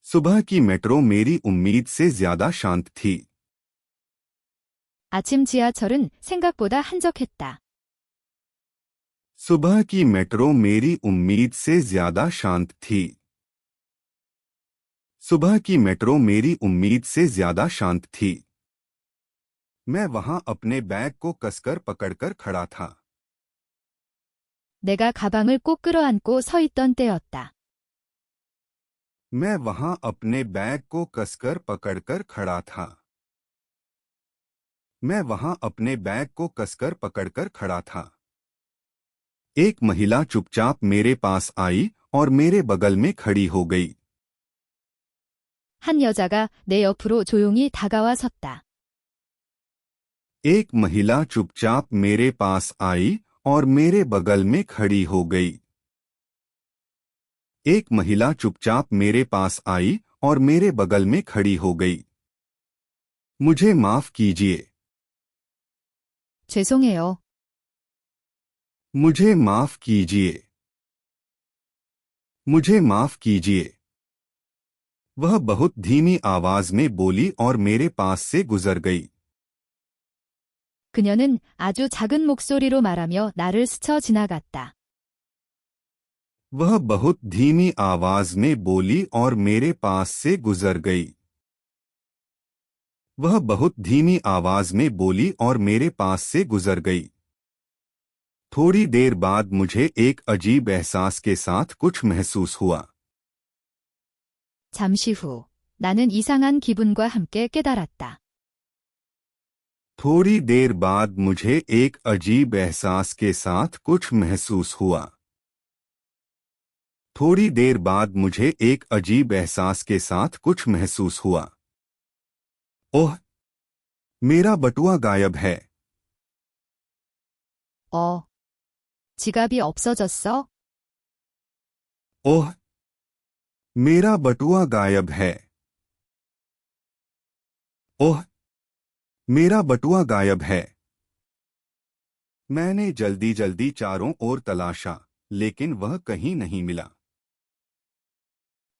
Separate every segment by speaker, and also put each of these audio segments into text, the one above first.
Speaker 1: सुबह की मेट्रो मेरी उम्मीद से ज्यादा शांत थी।
Speaker 2: 아침 지하철은 생각보다 한적했다.
Speaker 1: सुबह की मेट्रो मेरी उम्मीद से ज्यादा शांत थी। सुबह की मेट्रो मेरी उम्मीद से ज्यादा शांत थी। मैं वहां अपने बैग को कसकर पकड़कर खड़ा था।
Speaker 2: 내가 가방을 꼭 끌어안고 서 있던 때였다.
Speaker 1: मैं वहां अपने बैग को कसकर पकड़कर खड़ा था। मैं वहां अपने बैग को कसकर पकड़कर खड़ा था। एक महिला चुपचाप मेरे पास आई और मेरे बगल में खड़ी हो गई।
Speaker 2: 한 여자가 내 옆으로 조용히 다가와 섰다.
Speaker 1: एक महिला चुपचाप मेरे पास आई और मेरे बगल में खड़ी हो गई। एक महिला चुपचाप मेरे पास आई और मेरे बगल में खड़ी हो गई। मुझे माफ कीजिए।
Speaker 2: 죄송해요.
Speaker 1: मुझे माफ कीजिए। मुझे माफ कीजिए। वह बहुत धीमी आवाज में बोली और मेरे पास से गुजर गई।
Speaker 2: 그녀는 아주 작은 목소리로 말하며 나를 스쳐 지나갔다.
Speaker 1: वह बहुत धीमी आवाज में बोली और मेरे पास से गुजर गई। वह बहुत धीमी आवाज में बोली और मेरे पास से गुजर गई। थोड़ी देर बाद मुझे एक अजीब एहसास के साथ कुछ महसूस हुआ।
Speaker 2: 잠시 후 나는 이상한 기분과 함께 깨달았다.
Speaker 1: थोड़ी देर बाद मुझे एक अजीब एहसास के साथ कुछ महसूस हुआ। थोड़ी देर बाद मुझे एक अजीब एहसास के साथ कुछ महसूस हुआ। ओह! मेरा बटुआ गायब है।
Speaker 2: 지갑이 없어졌어?
Speaker 1: ओह! मेरा बटुआ गायब है। ओह! मेरा बटुआ गायब है। मैंने जल्दी जल्दी चारों ओर तलाशा, लेकिन वह कहीं नहीं मिला।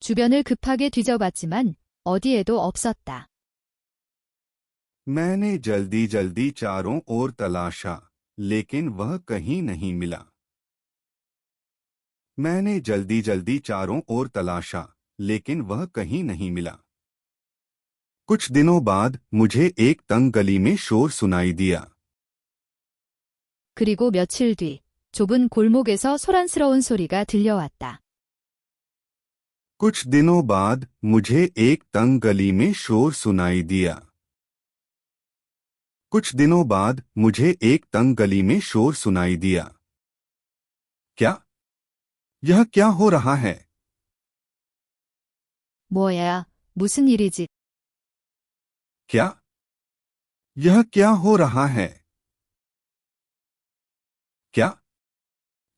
Speaker 2: 주변을 급하게 뒤져봤지만 어디에도 없었다.
Speaker 1: मैंने जल्दी जल्दी चारों ओर तलाशा, लेकिन वह कहीं नहीं मिला। मैंने जल्दी जल्दी चारों ओर तलाशा, लेकिन वह कहीं नहीं मिला। कुछ दिनों बाद मुझे एक तंग गली में शोर सुनाई दिया।
Speaker 2: 그리고 며칠 뒤 좁은 골목에서 소란스러운 소리가 들려왔다.
Speaker 1: कुछ दिनों बाद मुझे एक तंग गली में शोर सुनाई दिया। कुछ दिनों बाद मुझे एक तंग गली में शोर सुनाई दिया। क्या? यह क्या हो रहा है?
Speaker 2: 뭐야, 무슨 일이지?
Speaker 1: क्या? यह क्या हो रहा है? क्या?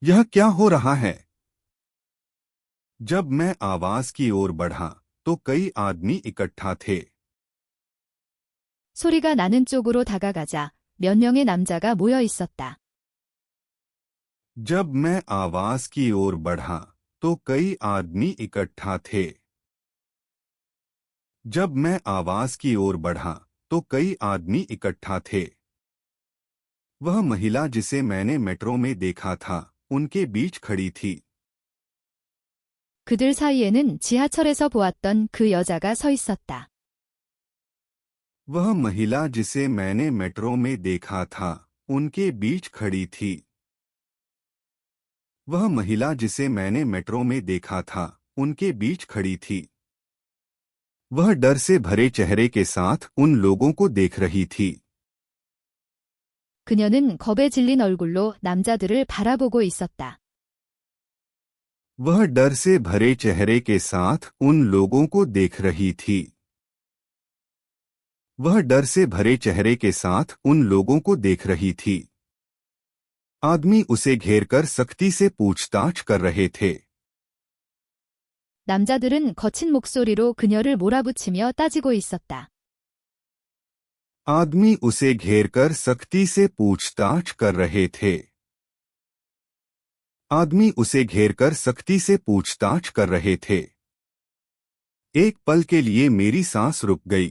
Speaker 1: यह क्या हो रहा है? जब मैं आवाज की ओर बढ़ा, तो कई आदमी इकट्ठा थे।
Speaker 2: 소리가 나는 쪽으로 다가가자 몇 명의 남자가 모여 있었다.
Speaker 1: जब मैं आवाज की ओर बढ़ा, तो कई आदमी इकट्ठा थे। जब मैं आवाज की ओर बढ़ा, तो कई आदमी इकट्ठा थे। वह महिला जिसे मैंने मेट्रो में देखा था, उनके बीच खड़ी थी।
Speaker 2: 그들 사이에는 지하철에서 보았던 그 여자가 서 있었다.
Speaker 1: वह महिला जिसे मैंने मेट्रो में देखा था, उनके बीच खड़ी थी। वह महिला जिसे मैंने मेट्रो में देखा था, उनके बीच खड़ी थी। वह डर से भरे चेहरे के साथ उन लोगों को देख रही थी।
Speaker 2: 그녀는 겁에 질린 얼굴로 남자들을 바라보고 있었다.
Speaker 1: वह डर से भरे चेहरे के साथ उन लोगों को देख रही थी। वह डर से भरे चेहरे के साथ उन लोगों को देख रही थी। आदमी उसे घेरकर सख्ती से पूछताछ कर रहे थे।
Speaker 2: 남자들은 거친 목소리로 그녀를 몰아붙이며 따지고 있었다.
Speaker 1: आदमी उसे घेरकर सख्ती से पूछताछ कर रहे थे। आदमी उसे घेरकर सख्ती से पूछताछ कर रहे थे। एक पल के लिए मेरी सांस रुक गई।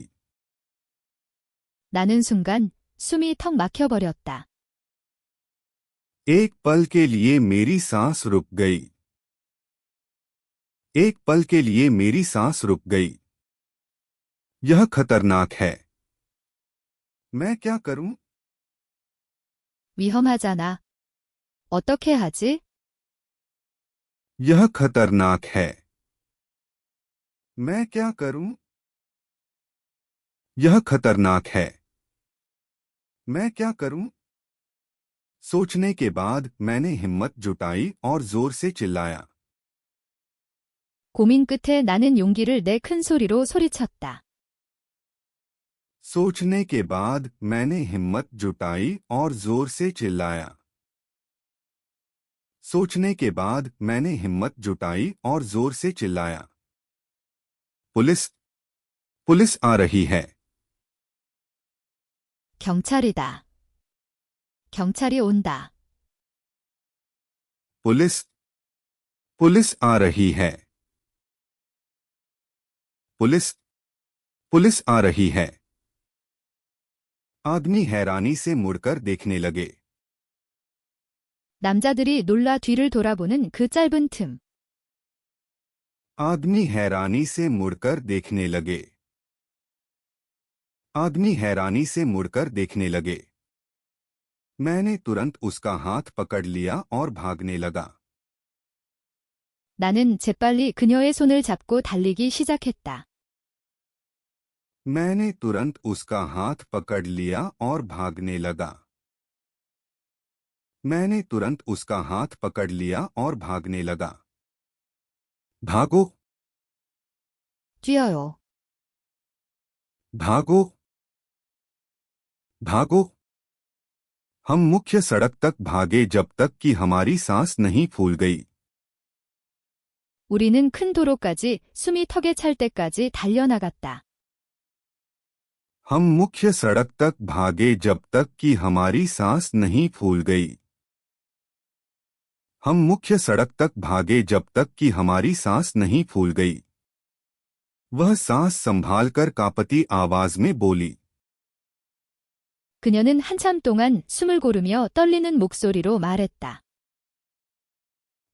Speaker 2: 나는 순간 숨이 턱 막혀버렸다.
Speaker 1: एक पल के लिए मेरी सांस रुक गई। एक पल के लिए मेरी सांस रुक गई। यह खतरनाक है। मैं क्या करूं?
Speaker 2: 위험하잖아. 어떻게 하지?
Speaker 1: यह खतरनाक है। मैं क्या करूं? यह खतरनाक है। मैं क्या करूं? सोचने के बाद मैंने हिम्मत जुटाई और जोर से चिल्लाया।
Speaker 2: 고민 끝에 나는 용기를 내 큰 소리로 소리쳤다.
Speaker 1: सोचने के बाद मैंने हिम्मत जुटाई और जोर से चिल्लाया। सोचने के बाद मैंने हिम्मत जुटाई और जोर से चिल्लाया। पुलिस पुलिस आ रही है।
Speaker 2: 경찰이다. 경찰이 온다.
Speaker 1: पुलिस पुलिस आ रही है। पुलिस पुलिस आ रही है। आदमी हैरानी से मुड़कर देखने लगे।
Speaker 2: 남자들이 놀라 뒤를 돌아보는 그 짧은 틈.
Speaker 1: आदमी हैरानी से मुड़कर देखने लगे। आदमी हैरानी से मुड़कर देखने लगे। मैंने तुरंत उसका हाथ पकड़ लिया और भागने लगा।
Speaker 2: 나는 재빨리 그녀의 손을 잡고 달리기 시작했다.
Speaker 1: मैंने तुरंत उसका हाथ पकड़ लिया और भागने लगा। मैंने तुरंत उसका हाथ पकड़ लिया और भागने लगा। भागो
Speaker 2: 뛰어요.
Speaker 1: भागो भागो। हम मुख्य सड़क तक भागे जब तक कि हमारी सांस नहीं फूल गई।
Speaker 2: 우리는 큰 도로까지 숨이 턱에 찰 때까지 달려나갔다.
Speaker 1: हम मुख्य सड़क तक भागे जब तक कि हमारी सांस नहीं फूल गई। हम मुख्य सड़क तक भागे जब तक कि हमारी सांस नहीं फूल गई। वह सांस संभालकर कांपती आवाज में बोली।
Speaker 2: 그녀는 한참 동안 숨을 고르며 떨리는 목소리로 말했다.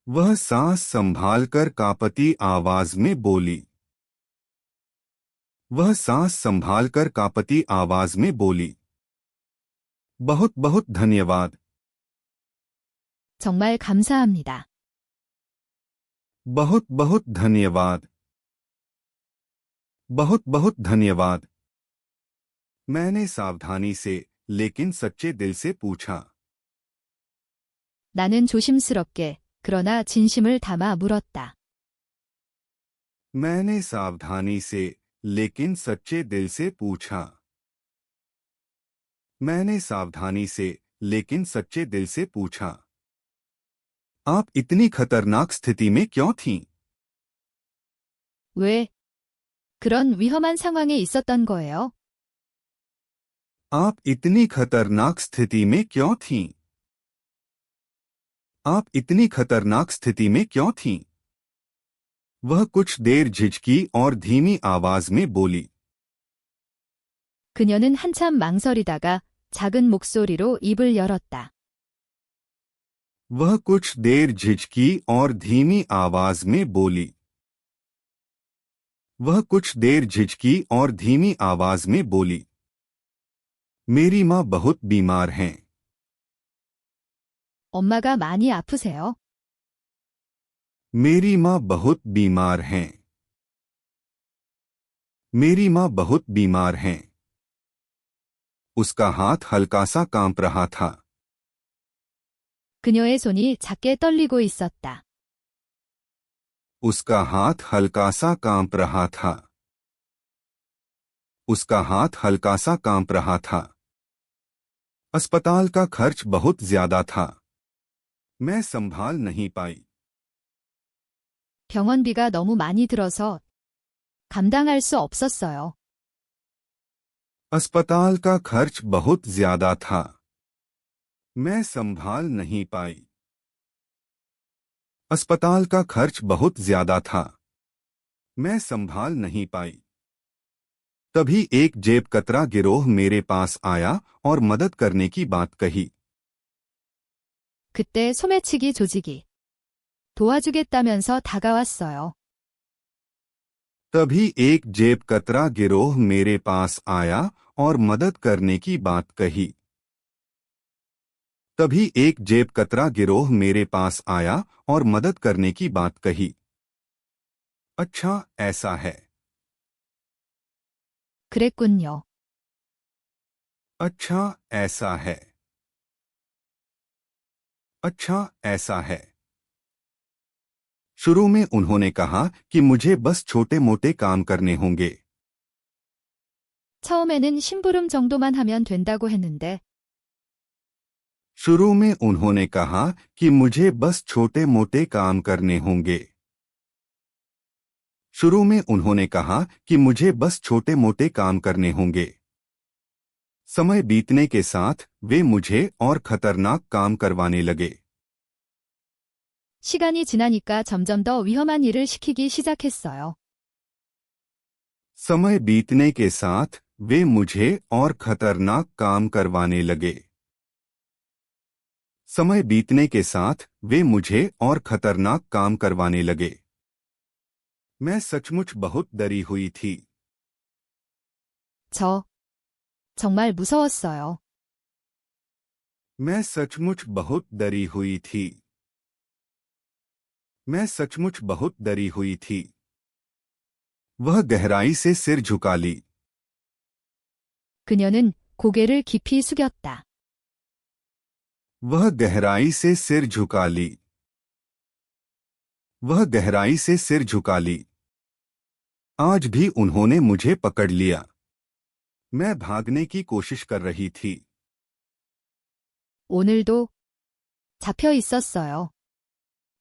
Speaker 1: वह सांस संभालकर कांपती आवाज में बोली। वह सांस संभालकर कांपती आवाज में बोली। बहुत बहुत धन्यवाद।
Speaker 2: 정말 감사합니다.
Speaker 1: बहुत बहुत धन्यवाद। बहुत बहुत धन्यवाद। मैंने सावधानी से लेकिन सच्चे दिल से पूछा।
Speaker 2: 나는 조심스럽게 그러나 진심을 담아 물었다.
Speaker 1: मैंने सावधानी से लेकिन सच्चे दिल से पूछा। मैंने सावधानी से लेकिन सच्चे दिल से पूछा। आप इतनी खतरनाक स्थिति में क्यों थीं?
Speaker 2: 왜? 그런 위험한 상황에 있었던 거예요?
Speaker 1: आप इतनी खतरनाक स्थिति में क्यों थीं? आप इतनी खतरनाक स्थिति में क्यों थीं? वह कुछ देर झिझकी और धीमी आवाज में बोली।
Speaker 2: 그녀는 한참 망설이다가 작은 목소리로 입을 열었다.
Speaker 1: वह कुछ देर झिझकी और धीमी आवाज में बोली। वह कुछ देर झिझकी और धीमी आवाज में बोली। मेरी माँ बहुत बीमार हैं।
Speaker 2: 엄마가 많이 아프세요?
Speaker 1: मेरी माँ बहुत बीमार हैं। मेरी माँ बहुत बीमार हैं। उसका हाथ हल्का सा कांप रहा था।
Speaker 2: 그녀의 손이 작게 떨리고 있었다.
Speaker 1: उसका हाथ हल्का सा कांप रहा था। उसका हाथ हल्का सा कांप रहा था। अस्पताल का खर्च बहुत ज्यादा था। मैं संभाल नहीं पाई।
Speaker 2: 병원비가 너무 많이 들어서 감당할 수 없었어요.
Speaker 1: अस्पताल का खर्च बहुत ज्यादा था। मैं संभाल नहीं पाई। अस्पताल का खर्च बहुत ज्यादा था। मैं संभाल नहीं पाई। तभी एक जेब कतरा गिरोह मेरे पास आया और मदद करने की बात कही।
Speaker 2: 그때 소매치기 조직이 도와주겠다면서 다가왔어요.
Speaker 1: तभी एक जेब कतरा गिरोह मेरे पास आया और मदद करने की बात कही। तभी एक जेब कतरा गिरोह मेरे पास आया और मदद करने की बात कही। अच्छा, ऐसा है।
Speaker 2: 그랬군요.
Speaker 1: अच्छा, ऐसा है। अच्छा, ऐसा है। शुरू में उन्होंने कहा कि मुझे बस छोटे मोटे काम करने होंगे।
Speaker 2: 처음에는 심부름 정도만 하면 된다고 했는데
Speaker 1: शुरू में उन्होंने कहा कि मुझे बस छोटे मोटे काम करने होंगे। शुरू में उन्होंने कहा कि मुझे बस छोटे मोटे काम करने होंगे। समय बीतने के साथ वे मुझे और खतरनाक काम करवाने लगे।
Speaker 2: 시간이 지나니까 점점 더 위험한 일을 시키기 시작했어요.
Speaker 1: समय बीतने के साथ वे मुझे और खतरनाक काम करवाने लगे। समय बीतने के साथ वे मुझे और खतरनाक काम करवाने लगे। मैं सचमुच बहुत डरी हुई थी।
Speaker 2: 저 정말 무서웠어요.
Speaker 1: मैं सचमुच बहुत डरी हुई थी। मैं सचमुच बहुत डरी हुई थी। वह गहराई से सिर झुका ली।
Speaker 2: 그녀는 고개를 깊이 숙였다.
Speaker 1: वह गहराई से सिर झुका ली। वह गहराई से सिर झुका ली। आज भी उन्होंने मुझे पकड़ लिया। मैं भागने की कोशिश कर रही थी।
Speaker 2: 오늘도 잡혀 있었어요.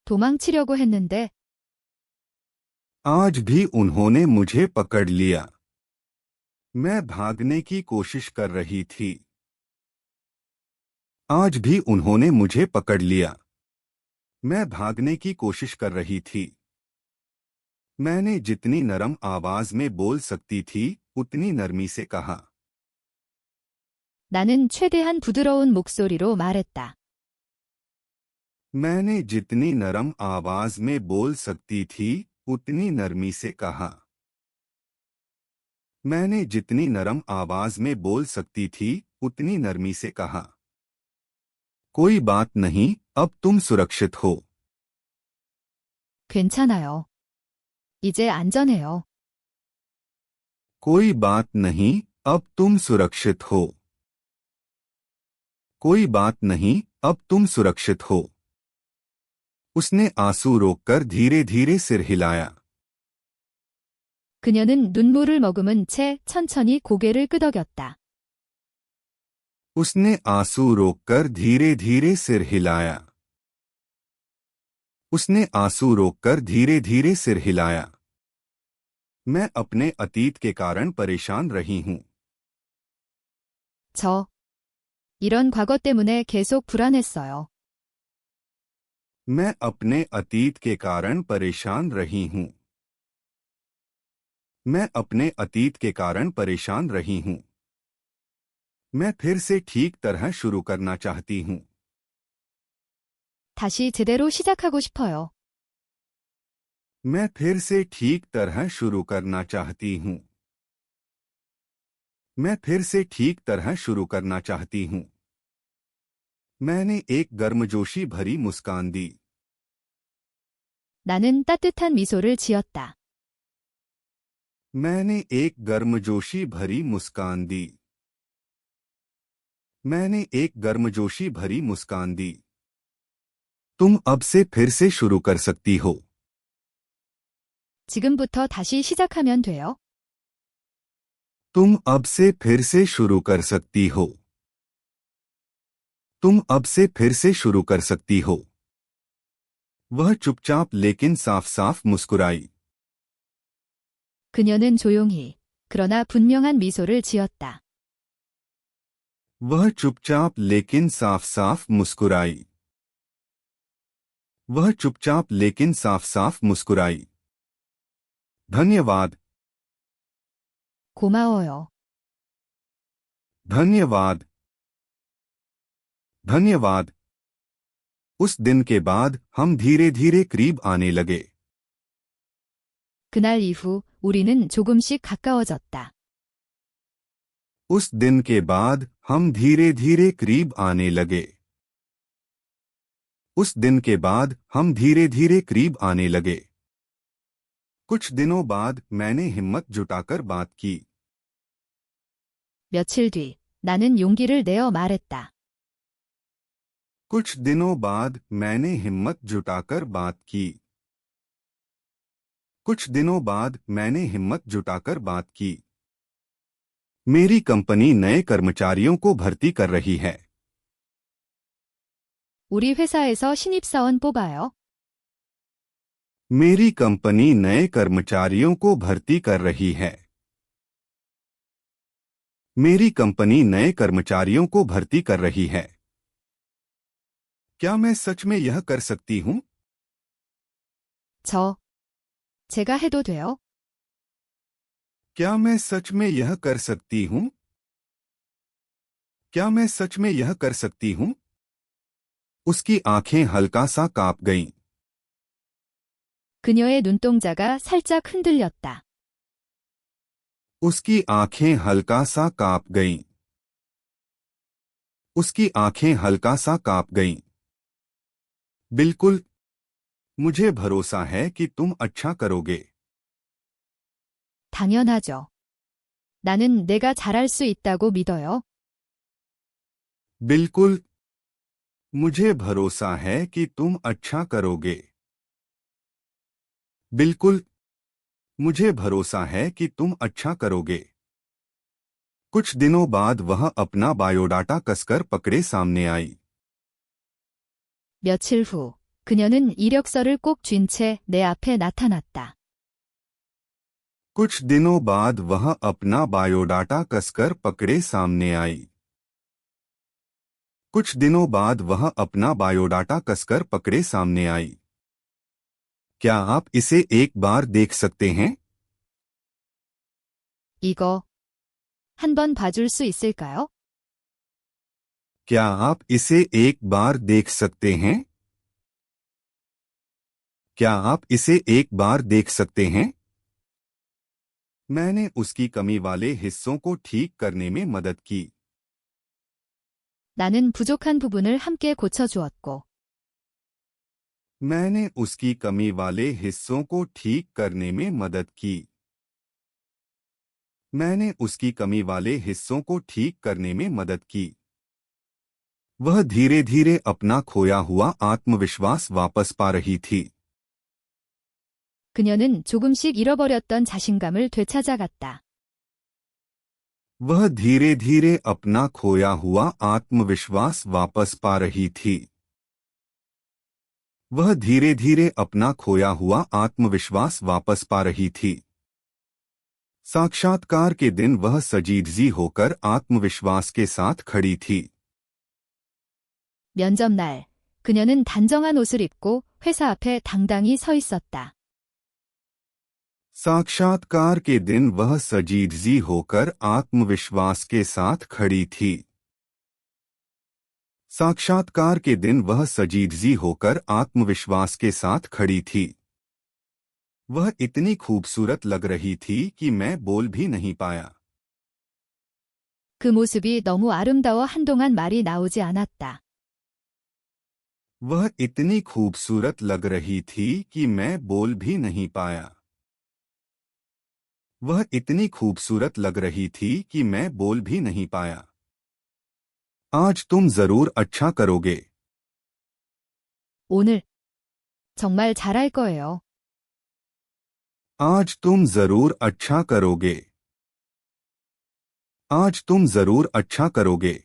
Speaker 2: 도망치려고 했는데
Speaker 1: आज भी उन्होंने मुझे पकड़ लिया। मैं भागने की कोशिश कर रही थी। आज भी उन्होंने मुझे पकड़ लिया। मैं भागने की कोशिश कर रही थी। मैंने जितनी नरम आवाज में बोल सकती थी उतनी नरमी से कहा।
Speaker 2: 나는 최대한 부드러운 목소리로 말했다.
Speaker 1: मैंने जितनी नरम आवाज में बोल सकती थी उतनी नरमी से कहा। मैंने जितनी नरम आवाज में बोल सकती थी उतनी नरमी से कहा। कोई बात नहीं, अब तुम सुरक्षित हो।
Speaker 2: 괜찮아요. 이제 안전해요.
Speaker 1: कोई बात नहीं, अब तुम सुरक्षित हो। कोई बात नहीं, अब तुम सुरक्षित हो। उसने आंसू रोककर धीरे धीरे सिर हिलाया।
Speaker 2: 그녀는 눈물을 머금은 채 천천히 고개를 끄덕였다.
Speaker 1: उसने आंसू रोककर धीरे धीरे सिर हिलाया। उसने आंसू रोककर धीरे धीरे सिर हिलाया। मैं अपने अतीत के कारण परेशान रही हूं।
Speaker 2: 저 이런 과거 때문에 계속 불안했어요.
Speaker 1: मैं अपने अतीत के कारण परेशान रही हूं। मैं अपने अतीत के कारण परेशान रही हूं। मैं फिर से ठीक तरह शुरू करना चाहती हूं।
Speaker 2: 다시 제대로 시작하고 싶어요.
Speaker 1: मैं फिर से ठीक तरह शुरू करना चाहती हूं। मैं फिर से ठीक तरह शुरू करना चाहती हूं। मैंने एक गर्मजोशी भरी मुस्कान दी।
Speaker 2: 나는 따뜻한 미소를 지었다.
Speaker 1: मैंने एक गर्मजोशी भरी मुस्कान दी। मैंने एक गर्मजोशी भरी मुस्कान दी। तुम अब से फिर से शुरू कर सकती हो।
Speaker 2: 지금부터 다시 시작하면 돼요.
Speaker 1: तुम अब से फिर से शुरू कर सकती हो। तुम अब से फिर से शुरू कर सकती हो। वह चुपचाप लेकिन साफ साफ मुस्कुराई।
Speaker 2: 그녀는 조용히 그러나 분명한 미소를 지었다.
Speaker 1: वह चुपचाप लेकिन साफ साफ मुस्कुराई। वह चुपचाप लेकिन साफ साफ मुस्कुराई। धन्यवाद।
Speaker 2: 고마워요.
Speaker 1: धन्यवाद। धन्यवाद। उस दिन के बाद हम धीरे धीरे करीब आने लगे।
Speaker 2: 그날 이후 우리는 조금씩 가까워졌다.
Speaker 1: उस दिन के बाद हम धीरे धीरे करीब आने लगे। उस दिन के बाद हम धीरे धीरे करीब आने लगे। कुछ दिनों बाद मैंने हिम्मत जुटाकर बात की।
Speaker 2: 며칠 뒤 나는 용기를 내어 말했다.
Speaker 1: कुछ दिनों बाद मैंने हिम्मत जुटाकर बात की। कुछ दिनों बाद मैंने हिम्मत जुटाकर बात की। मेरी कंपनी नए कर्मचारियों को भर्ती कर रही है।
Speaker 2: 우리 회사에서 신입사원 뽑아요.
Speaker 1: मेरी कंपनी नए कर्मचारियों को भर्ती कर रही है। मेरी कंपनी नए कर्मचारियों को भर्ती कर रही है। क्या मैं सच में यह कर सकती हूँ?
Speaker 2: 제가 해도 돼요?
Speaker 1: क्या मैं सच में यह कर सकती हूँ? क्या मैं सच में यह कर सकती हूँ? उसकी आंखें हल्का सा कांप गईं।
Speaker 2: 그녀의 눈동자가 살짝 흔들렸다.
Speaker 1: उसकी आंखें हल्का सा कांप गईं। उसकी आंखें हल्का सा कांप गईं। बिल्कुल, मुझे भरोसा है कि तुम अच्छा करोगे।
Speaker 2: 당연하죠. 나는 내가 잘할 수 있다고 믿어요.
Speaker 1: बिल्कुल, मुझे भरोसा है कि तुम अच्छा करोगे। बिल्कुल, मुझे भरोसा है कि तुम अच्छा करोगे। कुछ दिनों बाद वह अपना बायोडाटा कसकर पकड़े सामने आई।
Speaker 2: 며칠 후 그녀는 이력서를 꼭 쥔 채 내 앞에 나타났다.
Speaker 1: कुछ दिनों बाद वह अपना बायोडाटा कसकर पकड़े सामने आई। कुछ दिनों बाद वह अपना बायोडाटा कसकर पकड़े सामने आई। क्या आप इसे एक बार देख सकते हैं?
Speaker 2: 이거 한번 봐줄 수 있을까요?
Speaker 1: क्या आप इसे एक बार देख सकते हैं? क्या आप इसे एक बार देख सकते हैं? मैंने उसकी कमी वाले हिस्सों को ठीक करने में मदद की।
Speaker 2: 나는 부족한 부분을 함께 고쳐주었고,
Speaker 1: मैंने उसकी कमी वाले हिस्सों को ठीक करने में मदद की। मैंने उसकी कमी वाले हिस्सों को ठीक करने में मदद की। वह धीरे धीरे अपना खोया हुआ आत्मविश्वास वापस पा रही थी।
Speaker 2: 그녀는 조금씩 잃어버렸던 자신감을 되찾아갔다.
Speaker 1: वह धीरे धीरे अपना खोया हुआ आत्मविश्वास वापस पा रही थी। वह धीरे धीरे अपना खोया हुआ आत्मविश्वास वापस पा रही थी। साक्षात्कार के दिन वह सजीदजी होकर आत्मविश्वास के साथ खड़ी थी।
Speaker 2: 면접날, 그녀는 단정한 옷을 입고 회사 앞에 당당히 서 있었다.
Speaker 1: साक्षात्कार के दिन वह सजीदजी होकर आत्मविश्वास के साथ खड़ी थी। साक्षात्कार के दिन वह सजीदजी होकर आत्मविश्वास के साथ खड़ी थी। वह इतनी खूबसूरत लग रही थी कि मैं बोल भी नहीं पाया।
Speaker 2: 그 모습이 너무 아름다워 한동안 말이 나오지 않았다.
Speaker 1: वह इतनी खूबसूरत लग रही थी कि मैं बोल भी नहीं पाया। वह इतनी खूबसूरत लग रही थी कि मैं बोल भी नहीं पाया। आज तुम जरूर अच्छा करोगे।
Speaker 2: 오늘 정말 잘할 거예요.
Speaker 1: आज तुम जरूर अच्छा करोगे। आज तुम जरूर अच्छा करोगे।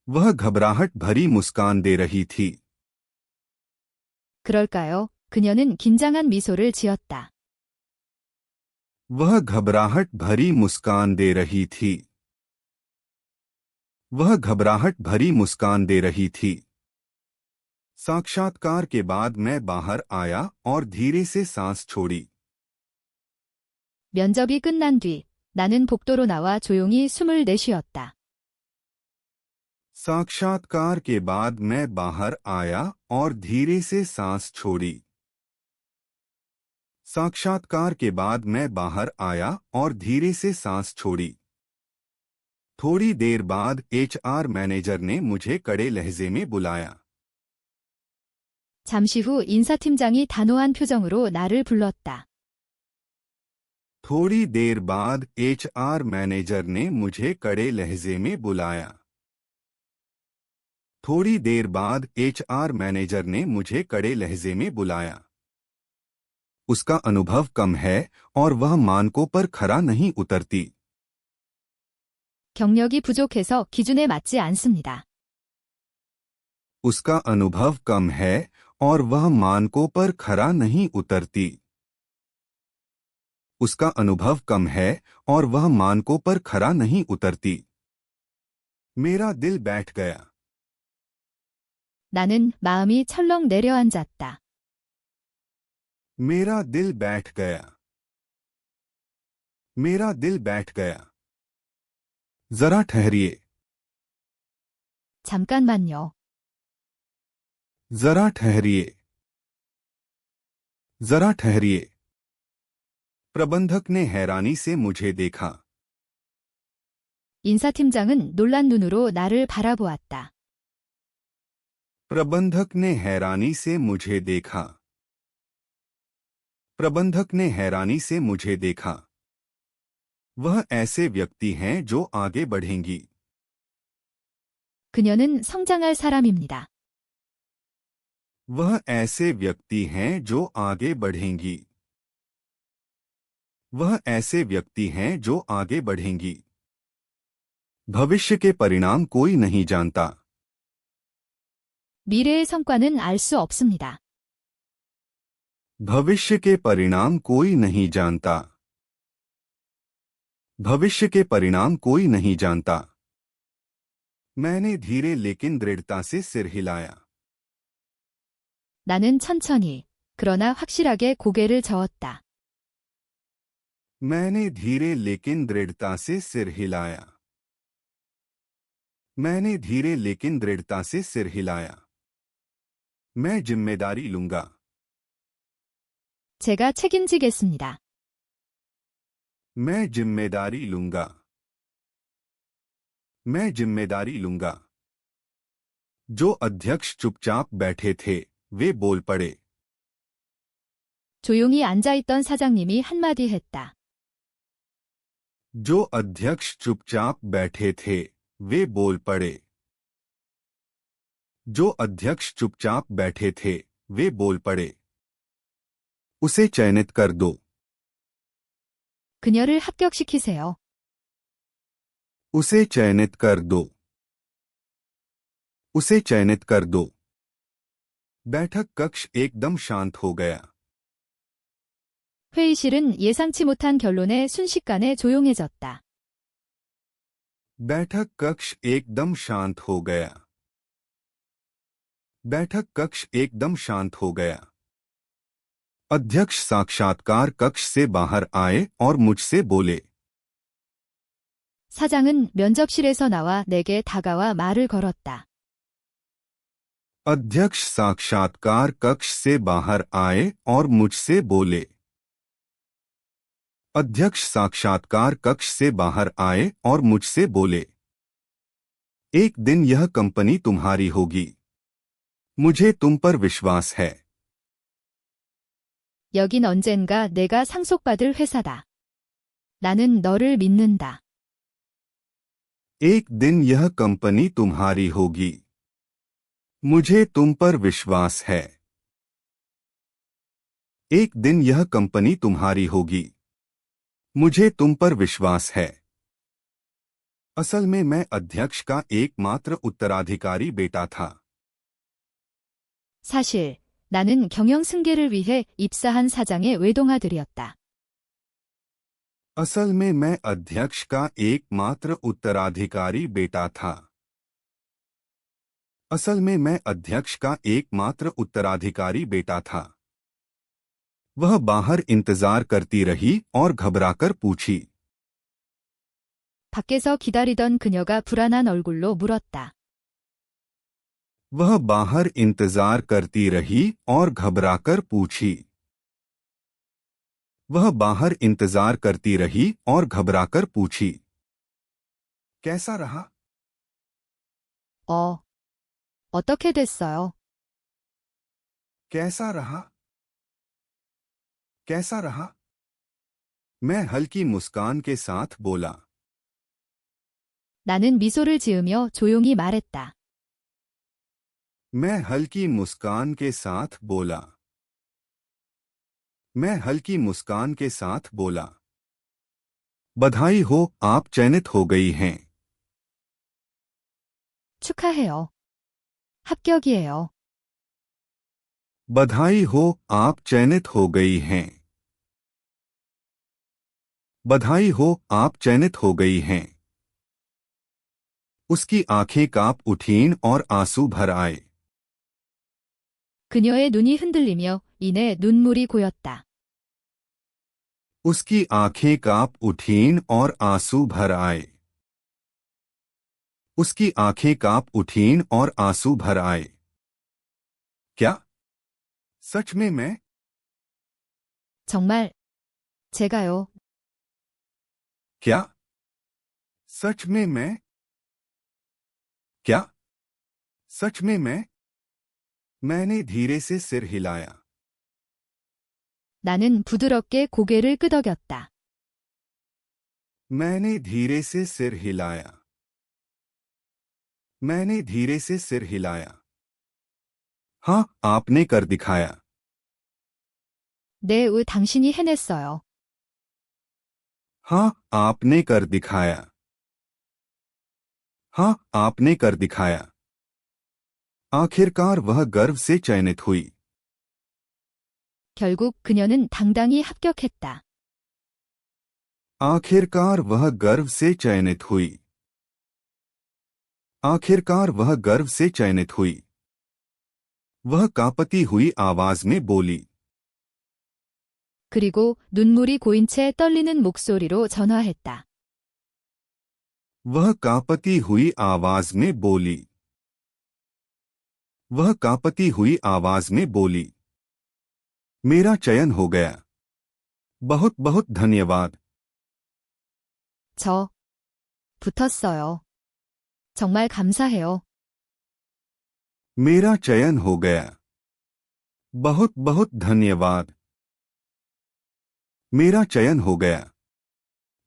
Speaker 1: वह घबराहट भरी मुस्कान दे रही थी।
Speaker 2: 그럴까요? 그녀는 긴장한 미소를 지었다.
Speaker 1: वह घबराहट भरी मुस्कान दे रही थी। वह घबराहट भरी मुस्कान दे रही थी। साक्षात्कार के बाद मैं बाहर आया और धीरे से सांस छोड़ी।
Speaker 2: 면접이 끝난 뒤 나는 복도로 나와 조용히 숨을 내쉬었다.
Speaker 1: साक्षात्कार के बाद मैं बाहर आया और धीरे से सांस छोड़ी। साक्षात्कार के बाद मैं बाहर आया और धीरे से सांस छोड़ी। थोड़ी देर बाद एचआर मैनेजर ने मुझे कड़े लहजे में बुलाया।
Speaker 2: 잠시 후 인사팀장이 단호한 표정으로 나를 불렀다.
Speaker 1: थोड़ी देर बाद एचआर मैनेजर ने मुझे कड़े लहजे में बुलाया। थोड़ी देर बाद एचआर मैनेजर ने मुझे कड़े लहजे में बुलाया। उसका अनुभव कम है और वह मानकों पर खरा नहीं उतरती।
Speaker 2: 경력이 부족해서 기준에 맞지 않습니다.
Speaker 1: उसका अनुभव कम है और वह मानकों पर खरा नहीं उतरती। उसका अनुभव कम है और वह मानकों पर खरा नहीं उतरती। मेरा दिल बैठ गया।
Speaker 2: 나는 마음이 철렁 내려앉았다.
Speaker 1: मेरा दिल बैठ गया। मेरा दिल बैठ गया। जरा ठहरिए।
Speaker 2: 잠깐만요.
Speaker 1: जरा ठहरिए। जरा ठहरिए। प्रबंधक ने हैरानी से मुझे देखा।
Speaker 2: 인사팀장은 놀란 눈으로 나를 바라보았다.
Speaker 1: प्रबंधक ने हैरानी से मुझे देखा। प्रबंधक ने हैरानी से मुझे देखा। वह ऐसे व्यक्ति हैं जो आगे बढ़ेंगी।
Speaker 2: 그녀는 성장할 사람입니다.
Speaker 1: वह ऐसे व्यक्ति हैं जो आगे बढ़ेंगी। वह ऐसे व्यक्ति हैं जो आगे बढ़ेंगी। भविष्य के परिणाम कोई नहीं जानता।
Speaker 2: 미래의 성과는 알 수 없습니다.
Speaker 1: भविष्य के परिणाम कोई नहीं जानता। भविष्य के परिणाम कोई नहीं जानता। मैंने धीरे लेकिन दृढ़ता से सिर हिलाया।
Speaker 2: 나는 천천히, 그러나 확실하게 고개를 저었다.
Speaker 1: मैंने धीरे लेकिन दृढ़ता से सिर हिलाया। मैंने धीरे लेकिन दृढ़ता से सिर हिलाया। मैं जिम्मेदारी लूंगा।
Speaker 2: 제가 책임지겠습니다.
Speaker 1: मैं जिम्मेदारी लूंगा। मैं जिम्मेदारी लूंगा। जो अध्यक्ष चुपचाप बैठे थे वे बोल पड़े।
Speaker 2: 조용히 앉아있던 사장님이 한마디 했다.
Speaker 1: जो अध्यक्ष चुपचाप बैठे थे वे बोल पड़े। जो अध्यक्ष चुपचाप बैठे थे वे बोल पड़े। उसे चयनित कर दो।
Speaker 2: 그녀를 합격시키세요.
Speaker 1: उसे चयनित कर दो। उसे चयनित कर दो। बैठक कक्ष एकदम शांत हो गया।
Speaker 2: 회의실은 예상치 못한 결론에 순식간에 조용해졌다.
Speaker 1: बैठक कक्ष एकदम शांत हो गया। बैठक कक्ष एकदम शांत हो गया। अध्यक्ष साक्षात्कार कक्ष से बाहर आए और मुझसे बोले।
Speaker 2: 사장은 면접실에서 나와 내게 다가와 말을 걸었다.
Speaker 1: अध्यक्ष साक्षात्कार कक्ष से बाहर आए और मुझसे बोले। अध्यक्ष साक्षात्कार कक्ष से बाहर आए और मुझसे बोले। एक दिन यह कंपनी तुम्हारी होगी। मुझे तुम पर विश्वास है।
Speaker 2: 여긴 언젠가 내가 상속받을 회사다. 나는 너를 믿는다.
Speaker 1: एक दिन यह कंपनी तुम्हारी होगी। मुझे तुम पर विश्वास है। एक दिन यह कंपनी तुम्हारी होगी। मुझे तुम पर विश्वास है। असल में मैं अध्यक्ष का एकमात्र उत्तराधिकारी बेटा था।
Speaker 2: 사실 나는 경영 승계를 위해 입사한 사장의 외동아들이었다.
Speaker 1: असल में मैं अध्यक्ष का एकमात्र उत्तराधिकारी बेटा था। असल में मैं अध्यक्ष का एकमात्र उत्तराधिकारी बेटा था। वह बाहर इंतजार करती रही और घबराकर पूछी।
Speaker 2: 밖에서 기다리던 그녀가 불안한 얼굴로 물었다.
Speaker 1: वह बाहर इंतजार करती रही और घबराकर पूछी। वह बाहर इंतजार करती रही और घबराकर पूछी। कैसा रहा?
Speaker 2: 어떻게 됐어요?
Speaker 1: कैसा रहा? कैसा रहा? मैं हल्की मुस्कान के साथ बोला।
Speaker 2: 나는 미소를 지으며 조용히 말했다.
Speaker 1: मैं हल्की मुस्कान के साथ बोला। मैं हल्की मुस्कान के साथ बोला। बधाई हो, आप चयनित हो गई हैं।
Speaker 2: 축하해요. 합격이에요.
Speaker 1: बधाई हो, आप चयनित हो गई हैं। बधाई हो, आप चयनित हो गई हैं। उसकी आंखें कांप उठीं और आंसू भर आए।
Speaker 2: 그녀의 눈이 흔들리며 이내 눈물이 고였다.
Speaker 1: उसकी आंखें कांप उठीं और आंसू भर आए। उसकी आंखें कांप उठीं और आंसू भर आए। क्या? सच में मैं?
Speaker 2: 정말 제가요.
Speaker 1: क्या? सच में मैं? क्या? सच में मैं? मैंने धीरे से सिर हिलाया।
Speaker 2: 나는 부드럽게 고개를 끄덕였다.
Speaker 1: मैंने धीरे से सिर हिलाया। मैंने धीरे से सिर हिलाया। हाँ, आपने कर दिखाया।
Speaker 2: 네, 당신이 해냈어요.
Speaker 1: हाँ, आपने कर दिखाया। हाँ, आपने कर दिखाया। आखिरकार वह गर्व से चयनित हुई।
Speaker 2: 결국 그녀는 당당히 합격했다.
Speaker 1: आखिरकार वह गर्व से चयनित हुई। आखिरकार वह गर्व से चयनित हुई। वह कांपती हुई आवाज में बोली।
Speaker 2: 그리고 눈물이 고인 채 떨리는 목소리로 전화했다.
Speaker 1: वह कांपती हुई आवाज में बोली। वह कांपती हुई आवाज में बोली। मेरा चयन हो गया। बहुत बहुत धन्यवाद।
Speaker 2: 저 붙었어요. 정말 감사해요.
Speaker 1: मेरा चयन हो गया। बहुत बहुत धन्यवाद। मेरा चयन हो गया।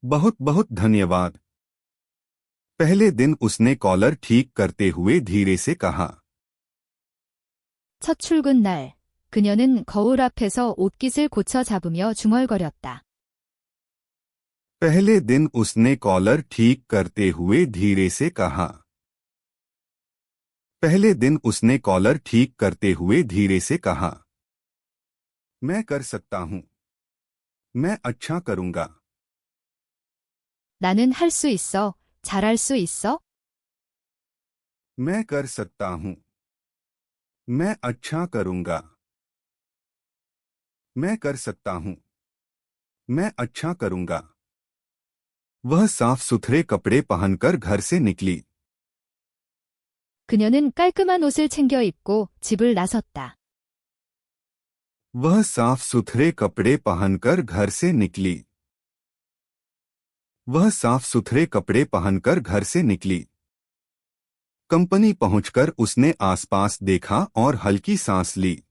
Speaker 1: बहुत बहुत धन्यवाद। पहले दिन उसने कॉलर ठीक करते हुए धीरे से कहा।
Speaker 2: 첫 출근 날, 그녀는 거울 앞에서 옷깃을 고쳐 잡으며 중얼거렸다.
Speaker 1: पहले दिन उसने कॉलर ठीक करते हुए धीरे से कहा। पहले दिन उसने कॉलर ठीक करते हुए धीरे से कहा। मैं कर सकता हूं। मैं अच्छा करूंगा।
Speaker 2: 나는 할 수 있어. 잘할 수 있어?
Speaker 1: मैं कर सकता हूं। मैं अच्छा करूंगा। मैं कर सकता हूं। मैं अच्छा करूंगा। वह साफ सुथरे कपड़े पहनकर घर से निकली।
Speaker 2: 그녀는 깔끔한 옷을 챙겨 입고 집을 나섰다.
Speaker 1: वह साफ सुथरे कपड़े पहनकर घर से निकली। वह साफ सुथरे कपड़े पहनकर घर से निकली। कंपनी पहुंचकर उसने आसपास देखा और हल्की सांस ली।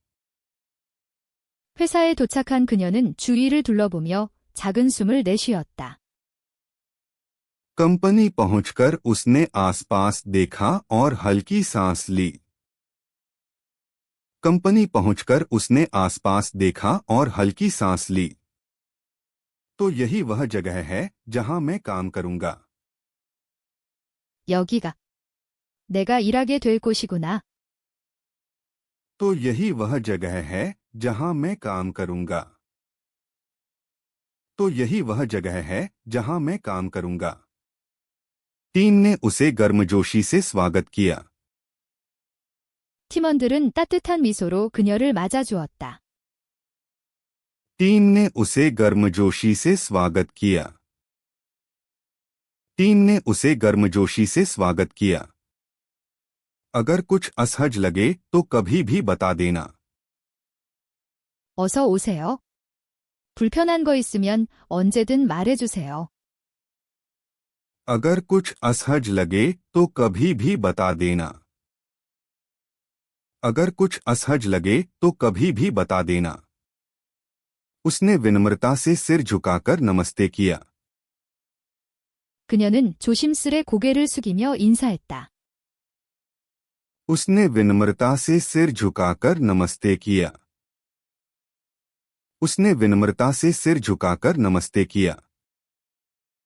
Speaker 2: 회사에 도착한 그녀는 주위를 둘러보며 작은 숨을 내쉬었다.
Speaker 1: कंपनी पहुंचकर उसने आसपास देखा और हल्की सांस ली। कंपनी पहुंचकर उसने आसपास देखा और हल्की सांस ली। तो यही वह जगह है जहां मैं काम करूंगा।
Speaker 2: 여기가 내가 일하게 될 곳이구나.
Speaker 1: तो यही वह जगह है जहां मैं काम करूंगा। तो यही वह जगह है जहां मैं काम करूंगा। टीम ने उसे गर्मजोशी से स्वागत किया।
Speaker 2: 팀원들은 따뜻한 미소로 그녀를 맞아주었다.
Speaker 1: टीम ने उसे गर्मजोशी से स्वागत किया। टीम ने उसे गर्मजोशी से स्वागत किया। अगर कुछ असहज लगे तो कभी भी बता देना।
Speaker 2: 어서 오세요. 불편한 거 있으면 언제든 말해주세요.
Speaker 1: अगर कुछ असहज लगे तो कभी भी बता देना। अगर कुछ असहज लगे तो कभी भी बता देना। उसने विनम्रता से सिर झुकाकर नमस्ते किया।
Speaker 2: 그녀는 조심스레 고개를 숙이며 인사했다.
Speaker 1: उसने विनम्रता से सिर झुकाकर नमस्ते किया। उसने विनम्रता से सिर झुकाकर नमस्ते किया।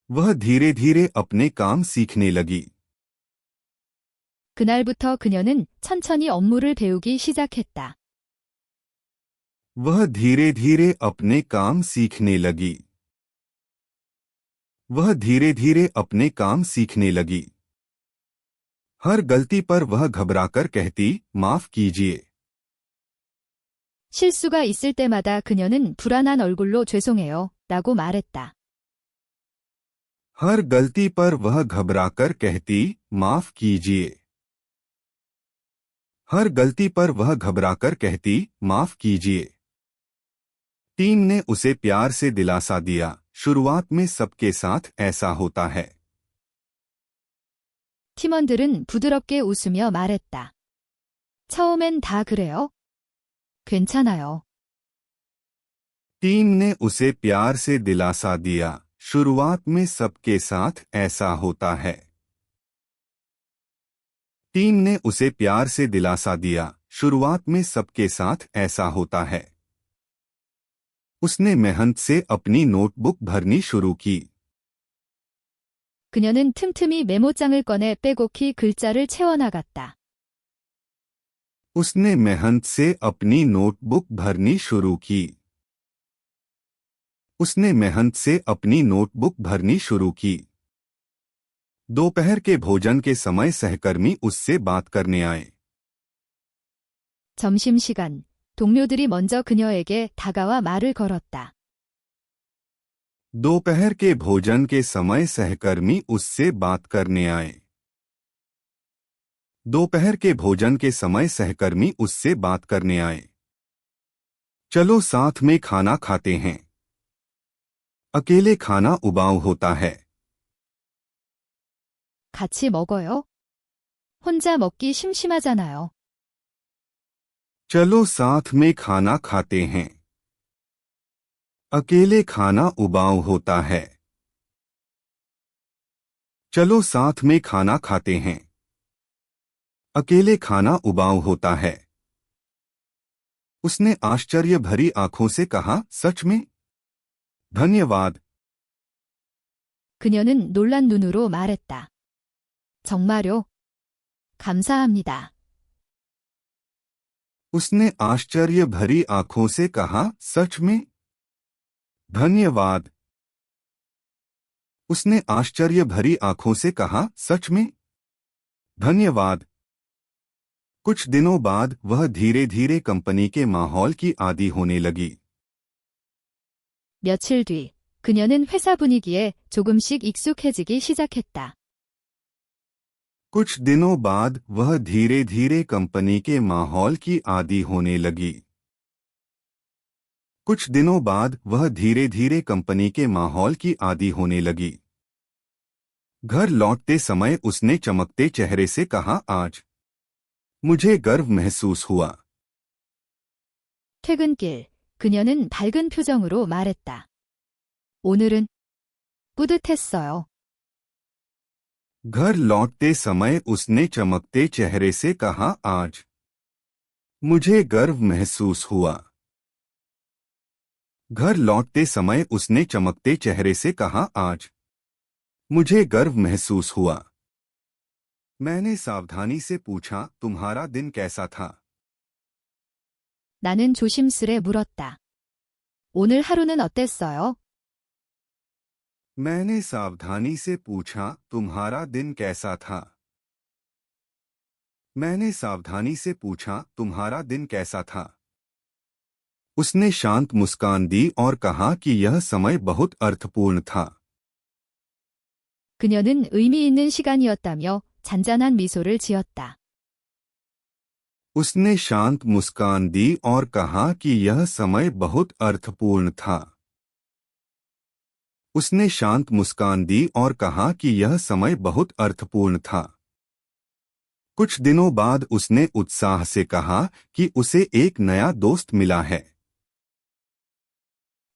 Speaker 1: वह धीरे धीरे अपने काम सीखने लगी।
Speaker 2: 그날부터 그녀는 천천히 업무를 배우기 시작했다.
Speaker 1: वह धीरे धीरे अपने काम सीखने लगी। वह धीरे धीरे अपने काम सीखने लगी। हर गलती पर वह घबराकर कहती, माफ कीजिए।
Speaker 2: 실수가 있을 때마다 그녀는 불안한 얼굴로 죄송해요. 라고 말했다.
Speaker 1: हर गलती पर वह घबराकर कहती, माफ कीजिए। हर गलती पर वह घबराकर कहती, माफ कीजिए। टीम ने उसे प्यार से दिलासा दिया, शुरुआत में सबके साथ ऐसा होता है।
Speaker 2: 팀원들은 부드럽게 웃으며 말했다. 처음엔 다 그래요? 괜찮아요.
Speaker 1: टीम ने उसे प्यार से दिलासा दिया, शुरुआत में सबके साथ ऐसा होता है। टीम ने उसे प्यार से दिलासा दिया, शुरुआत में सबके साथ ऐसा होता है। उसने मेहनत से अपनी नोटबुक भरनी शुरू की।
Speaker 2: 그녀는 틈틈이 메모장을 꺼내 빼곡히 글자를 채워나갔다.
Speaker 1: उसने मेहनत से अपनी नोटबुक भरनी शुरू की। उसने मेहनत से अपनी नोटबुक भरनी शुरू की। दोपहर के भोजन के समय सहकर्मी उससे बात करने आए।
Speaker 2: 점심시간, 동료들이 먼저 그녀에게 다가와 말을 걸었다.
Speaker 1: दोपहर के भोजन के समय सहकर्मी उससे बात करने आए। दोपहर के भोजन के समय सहकर्मी उससे बात करने आए। चलो साथ में खाना खाते हैं। अकेले खाना उबाऊ होता है।
Speaker 2: 같이 먹어요? 혼자 먹기 심심하잖아요.
Speaker 1: चलो साथ में खाना खाते हैं। अकेले खाना उबाऊ होता है। चलो साथ में खाना खाते हैं। अकेले खाना उबाऊ होता है। उसने आश्चर्य भरी आंखों से कहा, सच में? धन्यवाद।
Speaker 2: 그녀는 놀란 눈으로 말했다. 정말요? 감사합니다.
Speaker 1: उसने आश्चर्य भरी आंखों से कहा, सच में? धन्यवाद। उसने आश्चर्य भरी आंखों से कहा, सच में? धन्यवाद। कुछ दिनों बाद वह धीरे धीरे कंपनी के माहौल की आदी होने लगी।
Speaker 2: 며칠 뒤, 그녀는 회사 분위기에 조금씩 익숙해지기 시작했다.
Speaker 1: कुछ दिनों बाद वह धीरे धीरे कंपनी के माहौल की आदी होने लगी। कुछ दिनों बाद वह धीरे धीरे कंपनी के माहौल की आदी होने लगी। घर लौटते समय उसने चमकते चेहरे से कहा, आज मुझे गर्व महसूस हुआ।
Speaker 2: 퇴근길, 그녀는 밝은 표정으로 말했다. 오늘은 뿌듯했어요.
Speaker 1: घर लौटते समय उसने चमकते चेहरे से कहा, आज मुझे गर्व महसूस हुआ। घर लौटते समय उसने चमकते चेहरे से कहा, आज मुझे गर्व महसूस हुआ। मैंने सावधानी से पूछा, तुम्हारा दिन कैसा था?
Speaker 2: 나는 조심스레 물었다. 오늘 하루는 어땠어요?
Speaker 1: मैंने सावधानी से पूछा, तुम्हारा दिन कैसा था? मैंने सावधानी से पूछा, तुम्हारा दिन कैसा था? उसने शांत मुस्कान दी और कहा कि यह समय बहुत अर्थपूर्ण था।
Speaker 2: 그녀는 의미 있는 시간이었다며 잔잔한 미소를 지었다.
Speaker 1: उसने शांत मुस्कान दी और कहा कि यह समय बहुत अर्थपूर्ण था। उसने शांत मुस्कान दी और कहा कि यह समय बहुत अर्थपूर्ण था। कुछ दिनों बाद उसने उत्साह से कहा कि उसे एक नया दोस्त मिला है।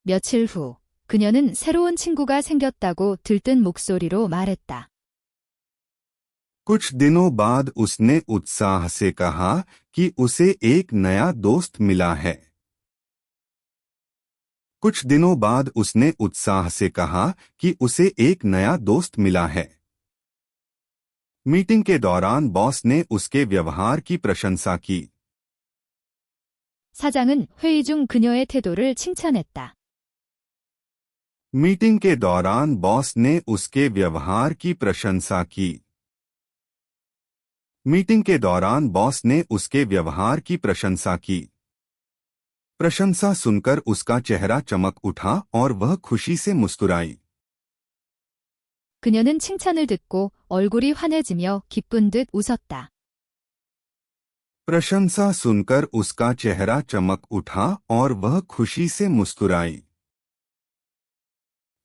Speaker 2: 며칠 후 그녀는 새로운 친구가 생겼다고 들뜬 목소리로 말했다.
Speaker 1: कुछ दिनों बाद उसने उत्साह से कहा कि उसे एक नया दोस्त मिला है। कुछ दिनों बाद उसने उत्साह से कहा कि उसे एक नया दोस्त मिला है। मीटिंग के दौरान बॉस ने उसके व्यवहार की प्रशंसा की।
Speaker 2: 사장은 회의 중 그녀의 태도를 칭찬했다.
Speaker 1: मीटिंग के दौरान बॉस ने उसके व्यवहार की प्रशंसा की। मीटिंग के दौरान बॉस ने उसके व्यवहार की प्रशंसा की। प्रशंसा सुनकर उसका चेहरा चमक उठा और वह खुशी से मुस्कुराई।
Speaker 2: 그녀는 칭찬을 듣고 얼굴이 환해지며 기쁜 듯 웃었다.
Speaker 1: प्रशंसा सुनकर उसका चेहरा चमक उठा और वह खुशी से मुस्कुराई।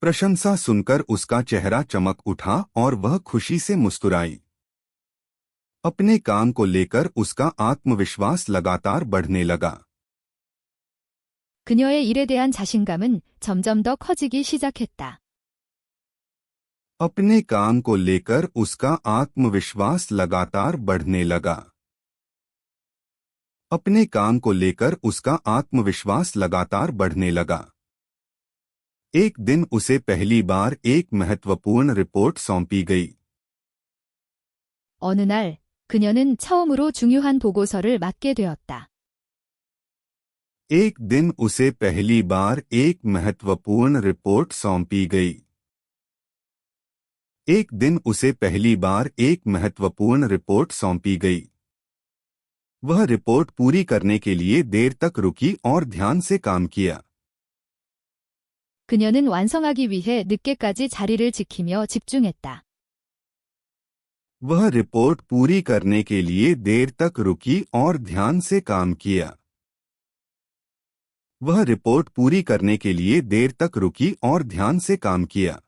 Speaker 1: प्रशंसा सुनकर उसका चेहरा चमक उठा और वह खुशी से मुस्कुराई। अपने काम को लेकर उसका आत्मविश्वास लगातार बढ़ने लगा।
Speaker 2: 그녀의 일에 대한 자신감은 점점 더 커지기 시작했다.
Speaker 1: अपने काम को लेकर उसका आत्मविश्वास लगातार बढ़ने लगा। अपने काम को लेकर उसका आत्मविश्वास लगातार बढ़ने लगा। एक दिन उसे पहली बार एक महत्वपूर्ण रिपोर्ट सौंपी गई।
Speaker 2: 어느 날 그녀는 처음으로 중요한 보고서를 맡게 되었다.
Speaker 1: एक दिन उसे पहली बार एक महत्वपूर्ण रिपोर्ट सौंपी गई। एक दिन उसे पहली बार एक महत्वपूर्ण रिपोर्ट सौंपी गई। वह रिपोर्ट पूरी करने के लिए देर तक रुकी और ध्यान से काम किया।
Speaker 2: 그녀는 완성하기 위해 늦게까지 자리를 지키며 집중했다.
Speaker 1: वह रिपोर्ट पूरी करने के लिए देर तक रुकी और ध्यान से काम किया। वह रिपोर्ट पूरी करने के लिए देर तक रुकी और ध्यान से काम किया।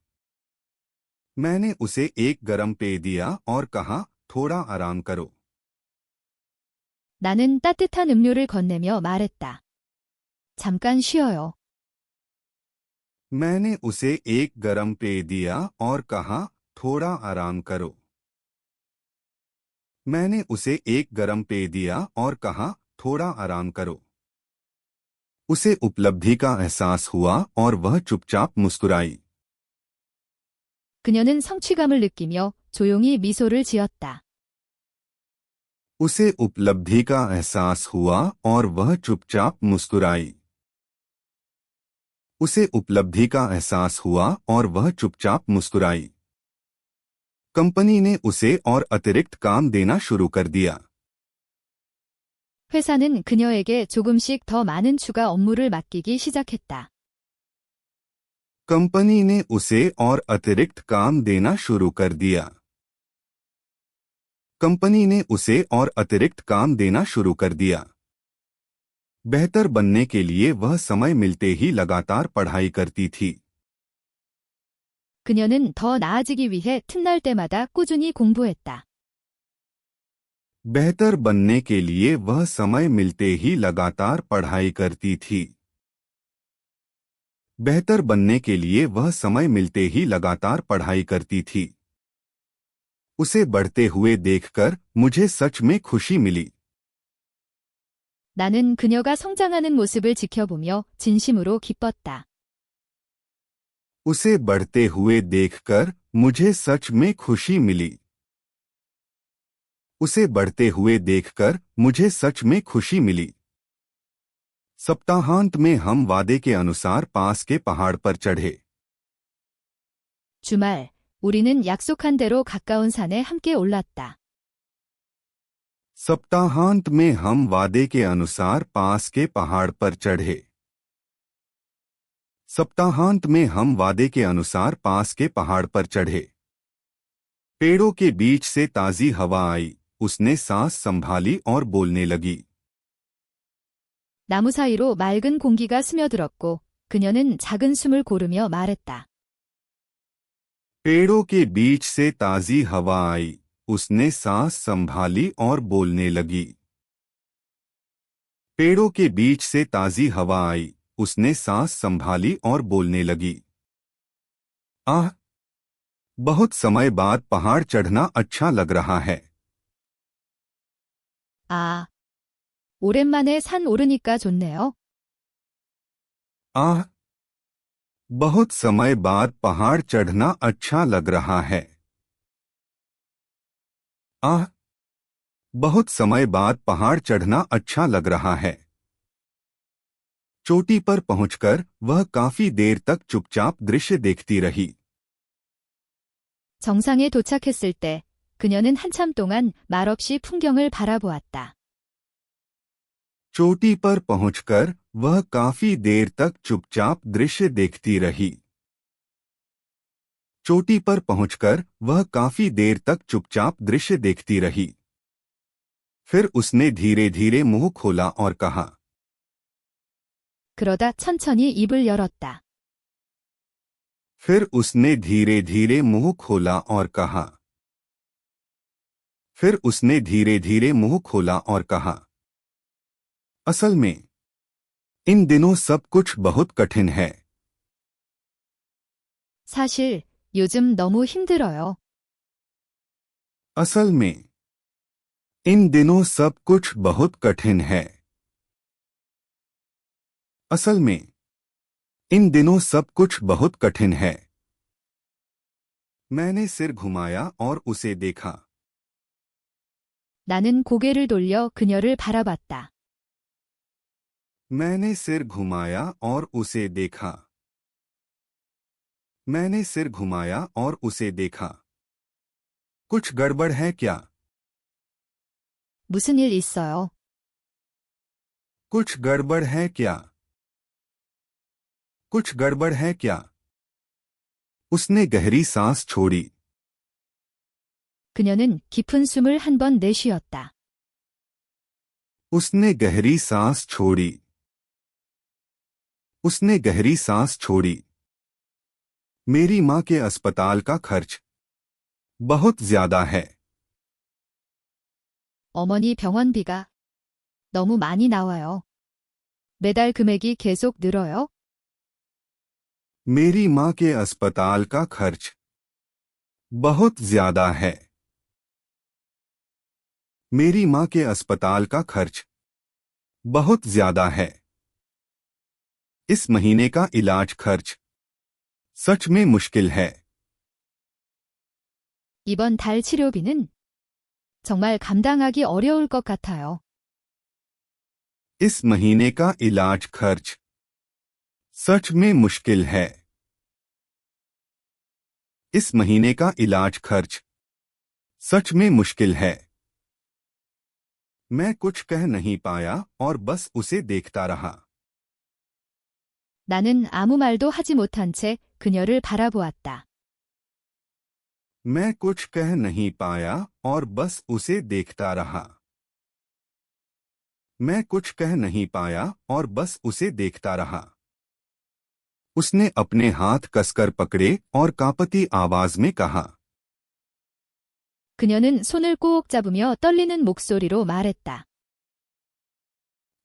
Speaker 1: मैंने उसे एक गर्म पेय दिया और कहा, थोड़ा आराम करो।
Speaker 2: 나는 따뜻한 음료를 건네며 말했다. 잠깐 쉬어요.
Speaker 1: मैंने उसे एक गर्म पेय दिया और कहा, थोड़ा आराम करो। मैंने उसे एक गर्म पेय दिया और कहा, थोड़ा आराम करो। उसे उपलब्धि का एहसास हुआ और वह चुपचाप मुस्कुराई।
Speaker 2: 그녀는 성취감을 느끼며 조용히 미소를 지었다.
Speaker 1: उसे उपलब्धि का एहसास हुआ और वह चुपचाप मुस्कुराई। उसे उपलब्धि का एहसास हुआ और वह चुपचाप मुस्कुराई। कंपनी ने उसे और अतिरिक्त काम देना शुरू कर दिया।
Speaker 2: 회사는 그녀에게 조금씩 더 많은 추가 업무를 맡기기 시작했다.
Speaker 1: कंपनी ने उसे और अतिरिक्त काम देना शुरू कर दिया। कंपनी ने उसे और अतिरिक्त काम देना शुरू कर दिया। बेहतर बनने के लिए वह समय मिलते ही लगातार पढ़ाई करती थी।
Speaker 2: 그녀는 더 나아지기 위해 틈날 때마다 꾸준히 공부했다.
Speaker 1: बेहतर बनने के लिए वह समय मिलते ही लगातार पढ़ाई करती थी। बेहतर बनने के लिए वह समय मिलते ही लगातार पढ़ाई करती थी। उसे बढ़ते हुए देखकर मुझे सच में खुशी मिली।
Speaker 2: 나는 그녀가 성장하는 모습을 지켜보며 진심으로 기뻤다.
Speaker 1: उसे बढ़ते हुए देखकर मुझे सच में खुशी मिली। उसे बढ़ते हुए देखकर मुझे सच में खुशी मिली। सप्ताहांत में हम वादे के अनुसार पास के पहाड़ पर चढ़े।
Speaker 2: 주말, 우리는 약속한 대로 가까운 산에 함께 올랐다.
Speaker 1: सप्ताहांत में हम वादे के अनुसार पास के पहाड़ पर चढ़े। सप्ताहांत में हम वादे के अनुसार पास के पहाड़ पर चढ़े। पेड़ों के बीच से ताजी हवा आई। उसने सांस संभाली और बोलने लगी।
Speaker 2: 나무 사이로 맑은 공기가 스며들었고 그녀는 작은 숨을 고르며 말했다.
Speaker 1: पेड़ों के बीच से ताजी हवा आई। उसने सांस संभाली और बोलने लगी। पेड़ों के बीच से ताजी हवा आई। उसने सांस संभाली और बोलने लगी। आह, बहुत समय बाद पहाड़ चढ़ना अच्छा लग रहा है।
Speaker 2: 아, 오랜만에 산 오르니까 좋네요.
Speaker 1: आह, बहुत समय बाद पहाड़ चढ़ना अच्छा लग रहा है। आह, बहुत समय बाद पहाड़ चढ़ना अच्छा लग रहा है। चोटी पर पहुंचकर वह काफी देर तक चुपचाप दृश्य देखती रही।
Speaker 2: 정상에 도착했을 때 그녀는 한참 동안 말없이 풍경을 바라보았다.
Speaker 1: चोटी पर पहुंचकर वह काफी देर तक चुपचाप दृश्य देखती रही। चोटी पर पहुंचकर वह काफी देर तक चुपचाप दृश्य देखती रही। फिर उसने धीरे धीरे मुंह खोला और कहा।
Speaker 2: 그러다 천천히 입을 열었다.
Speaker 1: फिर उसने धीरे धीरे मुंह खोला और कहा। फिर उसने धीरे धीरे मुंह खोला और कहा। असल में इन दिनों सब कुछ बहुत कठिन है।
Speaker 2: 사실 요즘 너무 힘들어요.
Speaker 1: असल में इन दिनों सब कुछ बहुत कठिन है। असल में इन दिनों सब कुछ बहुत कठिन है। मैंने सिर घुमाया और उसे देखा।
Speaker 2: 나는 고개를 돌려 그녀를 바라봤다.
Speaker 1: मैंने सिर घुमाया और उसे देखा। मैंने सिर घुमाया और उसे देखा। कुछ गड़बड़ है क्या?
Speaker 2: 무슨 일 있어요?
Speaker 1: कुछ गड़बड़ है क्या? कुछ गड़बड़ है क्या? उसने गहरी सांस छोड़ी।
Speaker 2: 그녀는 깊은 숨을 한 번 내쉬었다.
Speaker 1: उसने गहरी सांस छोड़ी। उसने गहरी सांस छोड़ी। मेरी मां के अस्पताल का खर्च बहुत ज्यादा है।
Speaker 2: 어머니 병원비가 너무 많이 나와요. 매달 금액이 계속 늘어요.
Speaker 1: मेरी मां के अस्पताल का खर्च बहुत ज्यादा है। मेरी मां के अस्पताल का खर्च बहुत ज्यादा है। इस महीने का इलाज खर्च सच में मुश्किल है।
Speaker 2: 이번 달 치료비는 정말 감당하기 어려울 것 같아요.
Speaker 1: इस महीने का इलाज खर्च सच में मुश्किल है। इस महीने का इलाज खर्च सच में मुश्किल है। मैं कुछ कह नहीं पाया और बस उसे देखता रहा।
Speaker 2: 나는 아무 말도 하지 못한 채 그녀를 바라보았다.
Speaker 1: मैं कुछ कह नहीं पाया और बस उसे देखता रहा। मैं कुछ कह नहीं पाया और बस उसे देखता रहा। उसने अपने हाथ कसकर पकड़े और कांपती आवाज में कहा।
Speaker 2: 그녀는 손을 꼭 잡으며 떨리는 목소리로 말했다.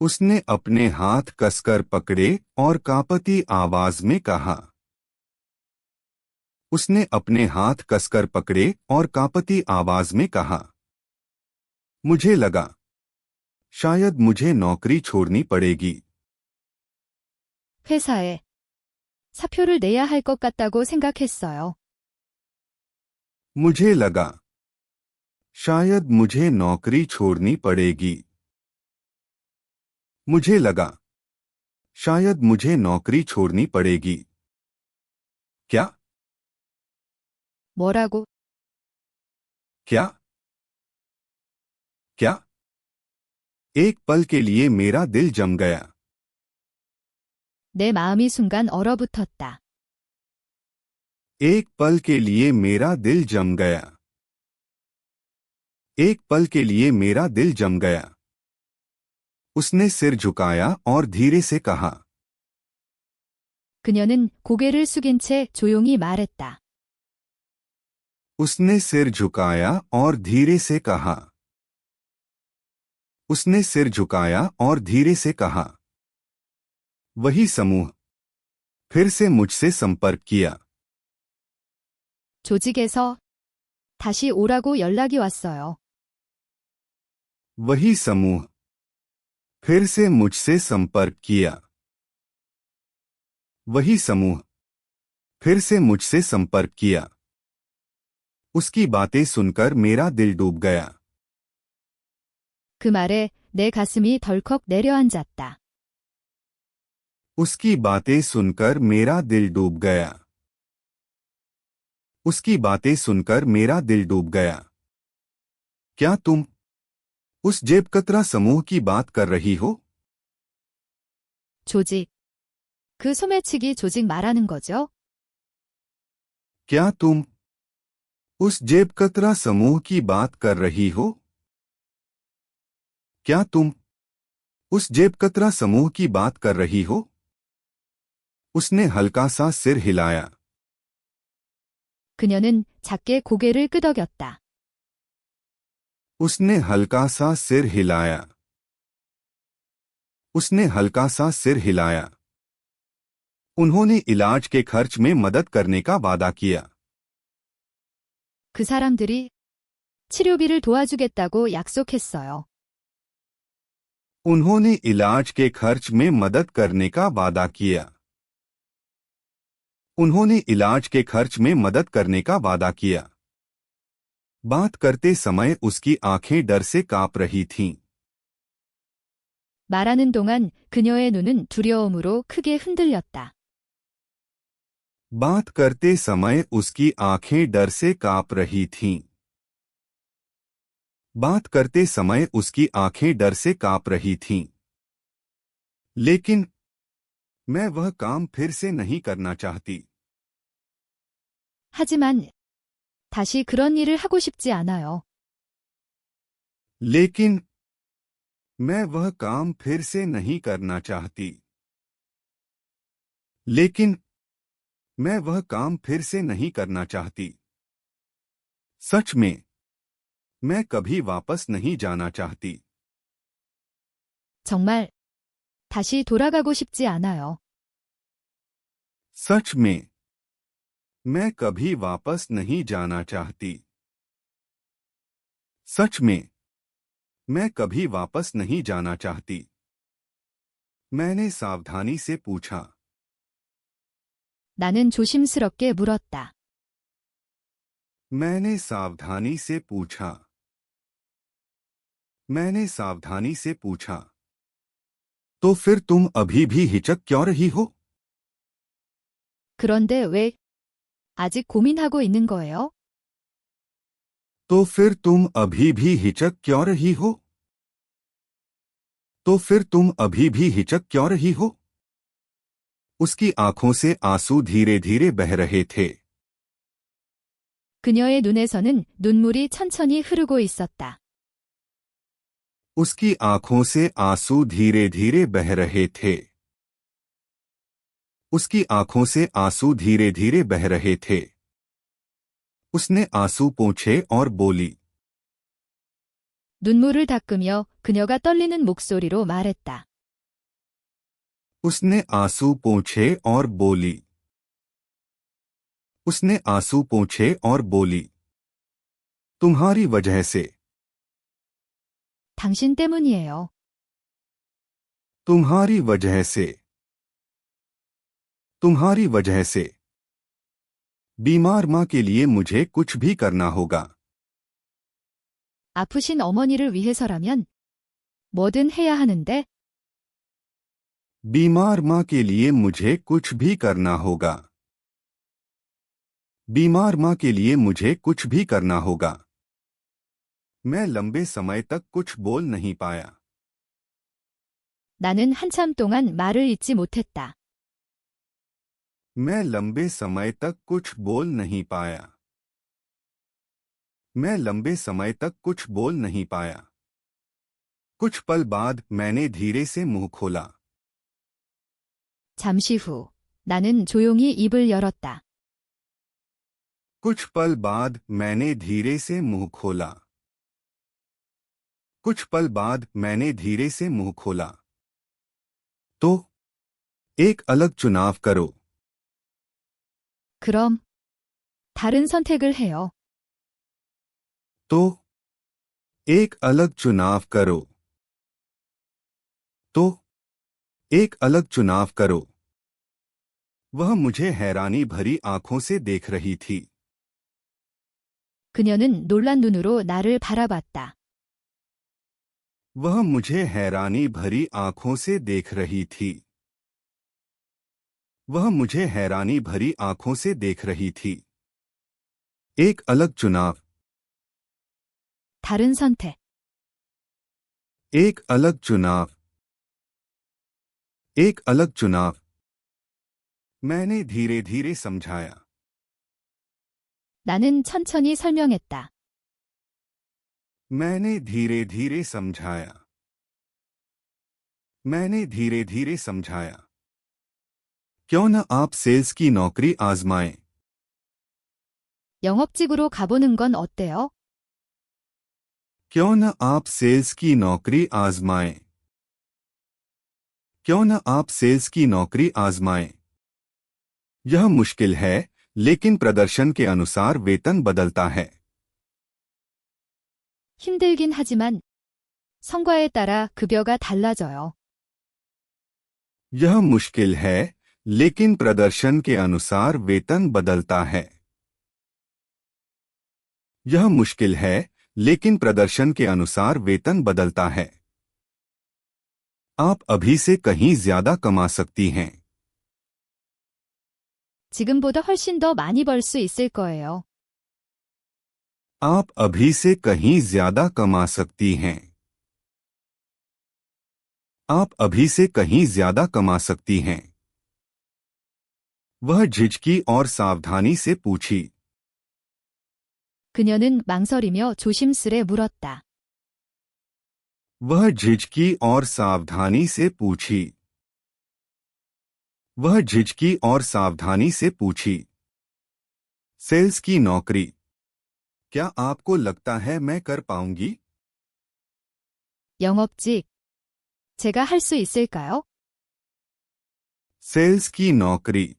Speaker 1: उसने अपने हाथ कसकर पकड़े और कांपती आवाज में कहा। उसने अपने हाथ कसकर पकड़े और कांपती आवाज में कहा। मुझे लगा शायद मुझे नौकरी छोड़नी पड़ेगी।
Speaker 2: 회사에 사표를 내야 할 것 같다고 생각했어요.
Speaker 1: मुझे लगा शायद मुझे नौकरी छोड़नी पड़ेगी। मुझे लगा शायद मुझे नौकरी छोड़नी पड़ेगी। क्या?
Speaker 2: 뭐라고?
Speaker 1: क्या? क्या? एक पल के लिए मेरा दिल जम गया।
Speaker 2: 내 마음이 순간 얼어붙었다.
Speaker 1: एक पल के लिए मेरा दिल जम गया। एक पल के लिए मेरा दिल जम गया। उसने सिर झुकाया और धीरे से कहा।
Speaker 2: 그녀는 고개를 숙인 채 조용히 말했다.
Speaker 1: उसने सिर झुकाया और धीरे से कहा। उसने सिर झुकाया और धीरे से कहा। वही समूह फिर से मुझसे संपर्क किया।
Speaker 2: 조직에서 다시 오라고 연락이 왔어요.
Speaker 1: वही समूह फिर से मुझसे संपर्क किया। वही समूह फिर से मुझसे संपर्क किया। उसकी बातें सुनकर मेरा दिल डूब गया।
Speaker 2: 그 말에 내 가슴이 덜컥 내려앉았다.
Speaker 1: उसकी बातें सुनकर मेरा दिल डूब गया। उसकी बातें सुनकर मेरा दिल डूब गया। क्या तुम उस जेबकतरा समूह की बात कर रही हो?
Speaker 2: 조직. 그 소매치기 조직 말하는 거죠?
Speaker 1: क्या तुम उस जेबकतरा समूह की बात कर रही हो? क्या तुम उस जेबकतरा समूह की बात कर रही हो? उसने हल्का सा सिर हिलाया।
Speaker 2: 그녀는 작게 고개를 끄덕였다.
Speaker 1: उसने हल्का सा सिर हिलाया। उसने हल्का सा सिर हिलाया। उन्होंने इलाज के खर्च में मदद करने का वादा किया।
Speaker 2: 그 사람들이 치료비를 도와주겠다고 약속했어요.
Speaker 1: उन्होंने इलाज के खर्च में मदद करने का वादा किया। उन्होंने इलाज के खर्च में मदद करने का वादा किया। बात करते समय उसकी आंखें डर से कांप रही थीं।
Speaker 2: 말하는 동안 그녀의 눈은 두려움으로 크게 흔들렸다.
Speaker 1: बात करते समय उसकी आंखें डर से कांप रही थीं। बात करते समय उसकी आंखें डर से कांप रही थीं। लेकिन मैं वह काम फिर से नहीं करना चाहती।
Speaker 2: 하지만 다시 그런 일을 하고 싶지 않아요.
Speaker 1: लेकिन मैं वह काम फिर से नहीं करना चाहती। लेकिन मैं वह काम फिर से नहीं करना चाहती। सच में मैं कभी वापस नहीं जाना चाहती।
Speaker 2: 정말 다시 돌아가고 싶지 않아요.
Speaker 1: सच में मैं कभी वापस नहीं जाना चाहती। सच में मैं कभी वापस नहीं जाना चाहती। मैंने सावधानी से पूछा।
Speaker 2: 나는 조심스럽게 물었다.
Speaker 1: मैंने सावधानी से पूछा। मैंने सावधानी से पूछा। तो फिर तुम अभी भी हिचक क्यों रही हो?
Speaker 2: 그런데 왜 아직 고민하고 있는 거예요?
Speaker 1: तो फिर तुम अभी भी हिचक क्यों रही हो? तो फिर तुम अभी भी हिचक क्यों रही हो? उसकी आंखों से आंसू धीरे धीरे बह रहे थे।
Speaker 2: 그녀의 눈에서는 눈물이 천천히 흐르고 있었다.
Speaker 1: उसकी आंखों से आंसू धीरे धीरे बह रहे थे। उसकी आंखों से आंसू धीरे धीरे बह रहे थे। उसने आंसू पोंछे और बोली।
Speaker 2: 눈물을 닦으며 그녀가 떨리는 목소리로 말했다.
Speaker 1: उसने आंसू पोंछे और बोली। उसने आंसू पोंछे और बोली। तुम्हारी वजह से।
Speaker 2: 당신 때문이에요.
Speaker 1: तुम्हारी वजह से। तुम्हारी वजह से। बीमार मां के लिए मुझे कुछ भी करना होगा।
Speaker 2: 아프신 어머니를 위해서라면 뭐든 해야 하는데
Speaker 1: बीमार मां के लिए मुझे कुछ भी करना होगा। बीमार मां के लिए मुझे कुछ भी करना होगा। मैं लंबे समय तक कुछ बोल नहीं पाया।
Speaker 2: 나는 한참 동안 말을 잇지 못했다.
Speaker 1: मैं लंबे समय तक कुछ बोल नहीं पाया। मैं लंबे समय तक कुछ बोल नहीं पाया। कुछ पल बाद मैंने धीरे से मुंह खोला।
Speaker 2: 잠시 후 나는 조용히 입을 열었다.
Speaker 1: कुछ पल बाद मैंने धीरे से मुंह खोला। कुछ पल बाद मैंने धीरे से मुंह खोला। तो एक अलग चुनाव करो।
Speaker 2: 그럼 다른 선택을 해요.
Speaker 1: तो एक अलग चुनाव करो। तो एक अलग चुनाव करो। वह मुझे हैरानी भरी आंखों से देख रही थी।
Speaker 2: 그녀는 놀란 눈으로 나를 바라봤다.
Speaker 1: वह मुझे हैरानी भरी आंखों से देख रही थी। वह मुझे हैरानी भरी आंखों से देख रही थी। एक अलग चुनाव।
Speaker 2: 다른 선택.
Speaker 1: एक अलग चुनाव। एक अलग चुनाव। मैंने धीरे धीरे समझाया।
Speaker 2: 나는 천천히 설명했다.
Speaker 1: मैंने धीरे धीरे समझाया। मैंने धीरे धीरे समझाया। क्यों न आप सेल्स की नौकरी आजमाएं?
Speaker 2: 영업직으로 가보는 건 어때요?
Speaker 1: क्यों न आप सेल्स की नौकरी आजमाएं? क्यों न आप सेल्स की नौकरी आजमाएं? यह मुश्किल है, लेकिन प्रदर्शन के अनुसार वेतन बदलता है।
Speaker 2: 힘들긴 하지만 성과에 따라 급여가 달라져요.
Speaker 1: यह मुश्किल है, लेकिन प्रदर्शन के अनुसार वेतन बदलता है। यह मुश्किल है, लेकिन प्रदर्शन के अनुसार वेतन बदलता है। आप अभी से कहीं ज्यादा कमा सकती हैं।
Speaker 2: 지금보다 훨씬 더 많이 벌 수 있을 거예요.
Speaker 1: आप अभी से कहीं ज्यादा कमा सकती हैं। आप अभी से कहीं ज्यादा कमा सकती हैं। वह झिझकी और सावधानी से पूछी।
Speaker 2: 그녀는 망설이며 조심스레 물었다.
Speaker 1: वह झिझकी और सावधानी से पूछी। वह झिझकी और सावधानी से पूछी। सेल्स की नौकरी। क्या आपको लगता है मैं कर पाऊंगी?
Speaker 2: 영업직. 제가 할 수 있을까요?
Speaker 1: सेल्स की नौकरी।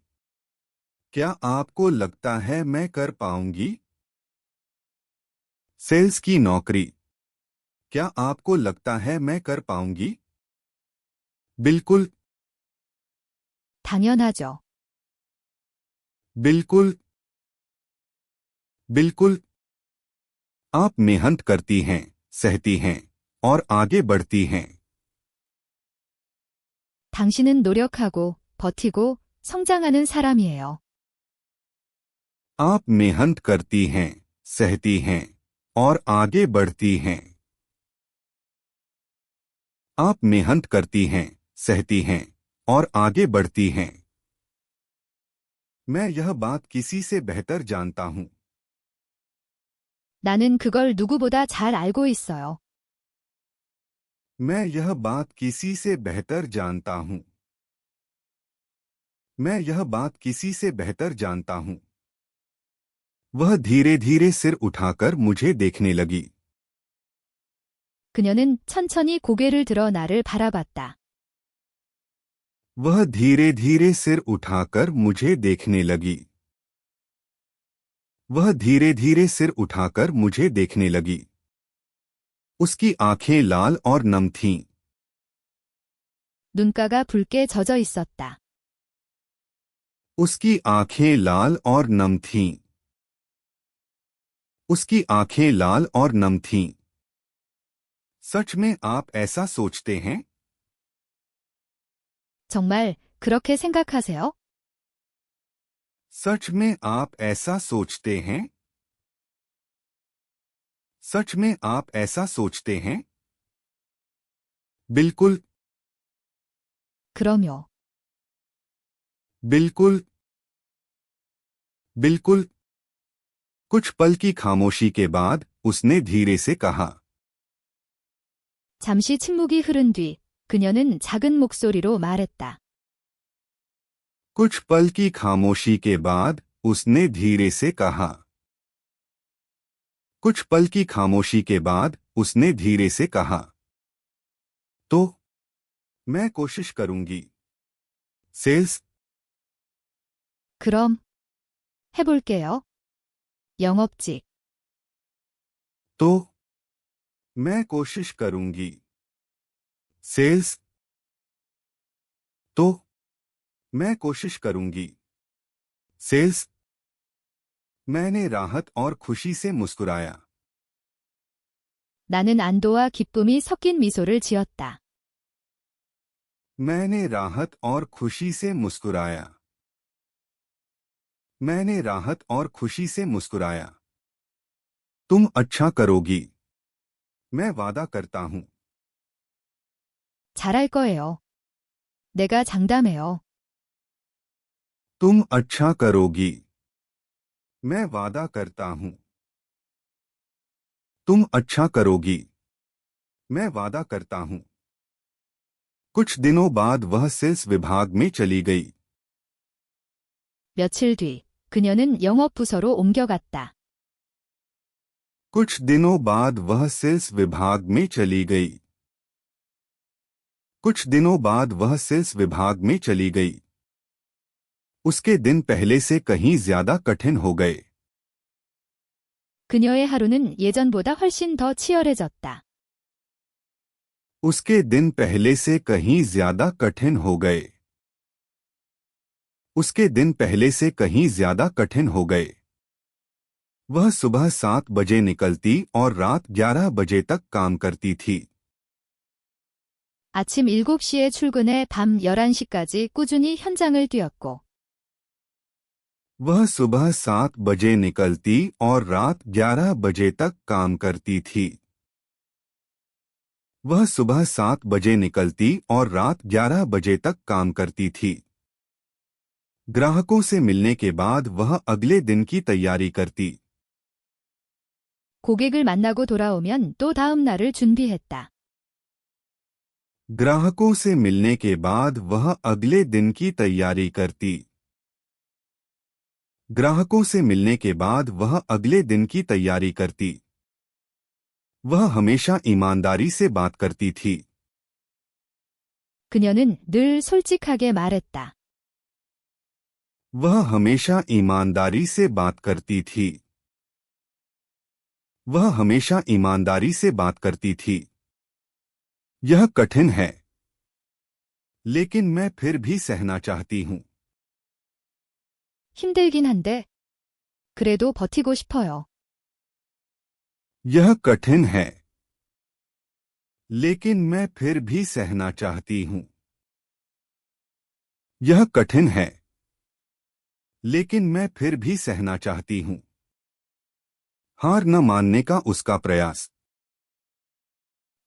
Speaker 1: क्या आपको लगता है मैं कर पाऊंगी? सेल्स की नौकरी। क्या आपको लगता है मैं कर पाऊंगी? बिल्कुल।
Speaker 2: 당연하죠.
Speaker 1: बिल्कुल। बिल्कुल। आप मेहनत करती हैं, सहती हैं और आगे बढ़ती हैं।
Speaker 2: 당신은 노력하고 버티고 성장하는 사람이에요.
Speaker 1: आप मेहनत करती हैं, सहती हैं और आगे बढ़ती हैं। आप मेहनत करती हैं, सहती हैं और आगे बढ़ती हैं। मैं यह बात किसी से बेहतर जानता हूं।
Speaker 2: 나는 그걸 누구보다 잘 알고 있어요.
Speaker 1: मैं यह बात किसी से बेहतर जानता हूं। मैं यह बात किसी से बेहतर जानता हूं। वह धीरे धीरे सिर उठाकर मुझे देखने लगी।
Speaker 2: 그녀는 천천히 고개를 들어 나를 바라봤다.
Speaker 1: वह धीरे धीरे सिर उठाकर मुझे देखने लगी। वह धीरे धीरे सिर उठाकर मुझे देखने लगी। उसकी आंखें लाल और नम थीं।
Speaker 2: 눈가가 붉게 젖어 있었다.
Speaker 1: उसकी आंखें लाल और नम थीं। उसकी आंखें लाल और नम थीं। सच में आप ऐसा सोचते हैं?
Speaker 2: 정말 그렇게 생각하세요?
Speaker 1: सच में आप ऐसा सोचते हैं? सच में आप ऐसा सोचते हैं? बिल्कुल।
Speaker 2: 그럼요.
Speaker 1: बिल्कुल। बिल्कुल। कुछ पल की खामोशी के बाद उसने धीरे से कहा।
Speaker 2: 잠시 침묵이 흐른 뒤 그녀는 작은 목소리로 말했다.
Speaker 1: कुछ पल की खामोशी के बाद उसने धीरे से कहा। कुछ पल की खामोशी के बाद उसने धीरे से कहा। तो मैं कोशिश करूंगी। सेल्स।
Speaker 2: 그럼 해볼게요. 영업직.
Speaker 1: तो मैं कोशिश करूंगी। सेल्स। तो मैं कोशिश करूंगी। सेल्स। मैंने राहत और खुशी से मुस्कुराया।
Speaker 2: 나는 안도와 기쁨이 섞인 미소를 지었다.
Speaker 1: मैंने राहत और खुशी से मुस्कुराया। मैंने राहत और खुशी से मुस्कुराया। तुम अच्छा करोगी। मैं वादा करता हूं।
Speaker 2: 잘할 거예요. 내가 장담해요.
Speaker 1: तुम अच्छा करोगी। मैं वादा करता हूं। तुम अच्छा करोगी। मैं वादा करता हूं। कुछ दिनों बाद वह सेल्स विभाग में चली गई।
Speaker 2: 며칠 뒤 그녀는 영업 부서로 옮겨갔다.
Speaker 1: कुछ दिनों बाद वह सेल्स विभाग में चली गई। कुछ दिनों बाद वह सेल्स विभाग में चली गई। उसके दिन पहले से कहीं ज्यादा कठिन हो गए।
Speaker 2: 그녀의 하루는 예전보다 훨씬 더 치열해졌다.
Speaker 1: उसके दिन पहले से कहीं ज्यादा कठिन हो गए। उसके दिन पहले से कहीं ज्यादा कठिन हो गए। वह सुबह 7 बजे निकलती और रात 11 बजे तक काम करती थी।
Speaker 2: 아침 7시에 출근해 밤 11시까지 꾸준히 현장을 뛰었고
Speaker 1: वह सुबह 7 बजे निकलती और रात 11 बजे तक काम करती थी। वह सुबह 7 बजे निकलती और रात 11 बजे तक काम करती थी। ग्राहकों से मिलने के बाद वह अगले दिन की तैयारी करती।
Speaker 2: 고객을 만나고 돌아오면 또 다음 날을 준비했다.
Speaker 1: ग्राहकों से मिलने के बाद वह अगले दिन की तैयारी करती। ग्राहकों से मिलने के बाद वह अगले दिन की तैयारी करती। वह हमेशा ईमानदारी से बात करती थी।
Speaker 2: 그녀는 늘 솔직하게 말했다.
Speaker 1: वह हमेशा ईमानदारी से बात करती थी। वह हमेशा ईमानदारी से बात करती थी। यह कठिन है, लेकिन मैं फिर भी सहना चाहती हूं।
Speaker 2: 힘들긴 한데 그래도 버티고 싶어요.
Speaker 1: यह कठिन है, लेकिन मैं फिर भी सहना चाहती हूं। यह कठिन है, लेकिन मैं फिर भी सहना चाहती हूं। हार न मानने का उसका प्रयास।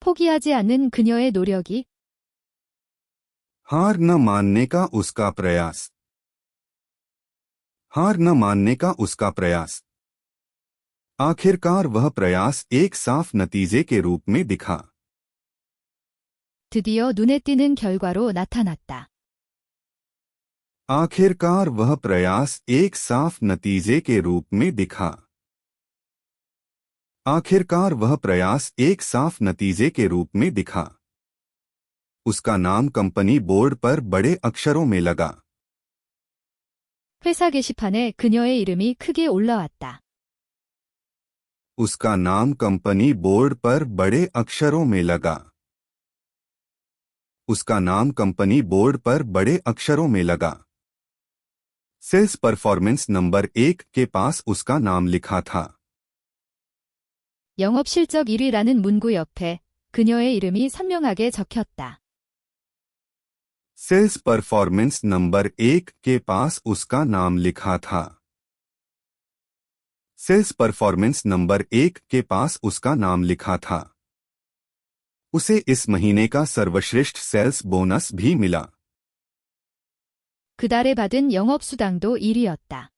Speaker 2: 포기하지 않는 그녀의 노력이
Speaker 1: हार न मानने का उसका प्रयास। हार न मानने का उसका प्रयास। आखिरकार वह प्रयास एक साफ नतीजे के रूप में दिखा।
Speaker 2: 드디어 눈에 띄는 결과로 나타났다.
Speaker 1: आखिरकार वह प्रयास एक साफ नतीजे के रूप में दिखा। आखिरकार वह प्रयास एक साफ नतीजे के रूप में दिखा। उसका नाम कंपनी बोर्ड पर बड़े अक्षरों में लगा।
Speaker 2: 회사 게시판에 그녀의 이름이 크게 올라왔다.
Speaker 1: उसका नाम कंपनी बोर्ड पर बड़े अक्षरों में लगा। उसका नाम कंपनी बोर्ड पर बड़े अक्षरों में लगा। सेल्स परफॉर्मेंस नंबर 1 के पास उसका नाम लिखा था।
Speaker 2: 영업 실적 1위라는 문구 옆에 그녀의 이름이 선명하게 적혔다.
Speaker 1: सेल्स परफॉर्मेंस नंबर 1 के पास उसका नाम लिखा था। सेल्स परफॉर्मेंस नंबर 1 के पास उसका नाम लिखा था। उसे इस महीने का सर्वश्रेष्ठ सेल्स बोनस भी मिला।
Speaker 2: 그달에 받은 영업 수당도 1위였다.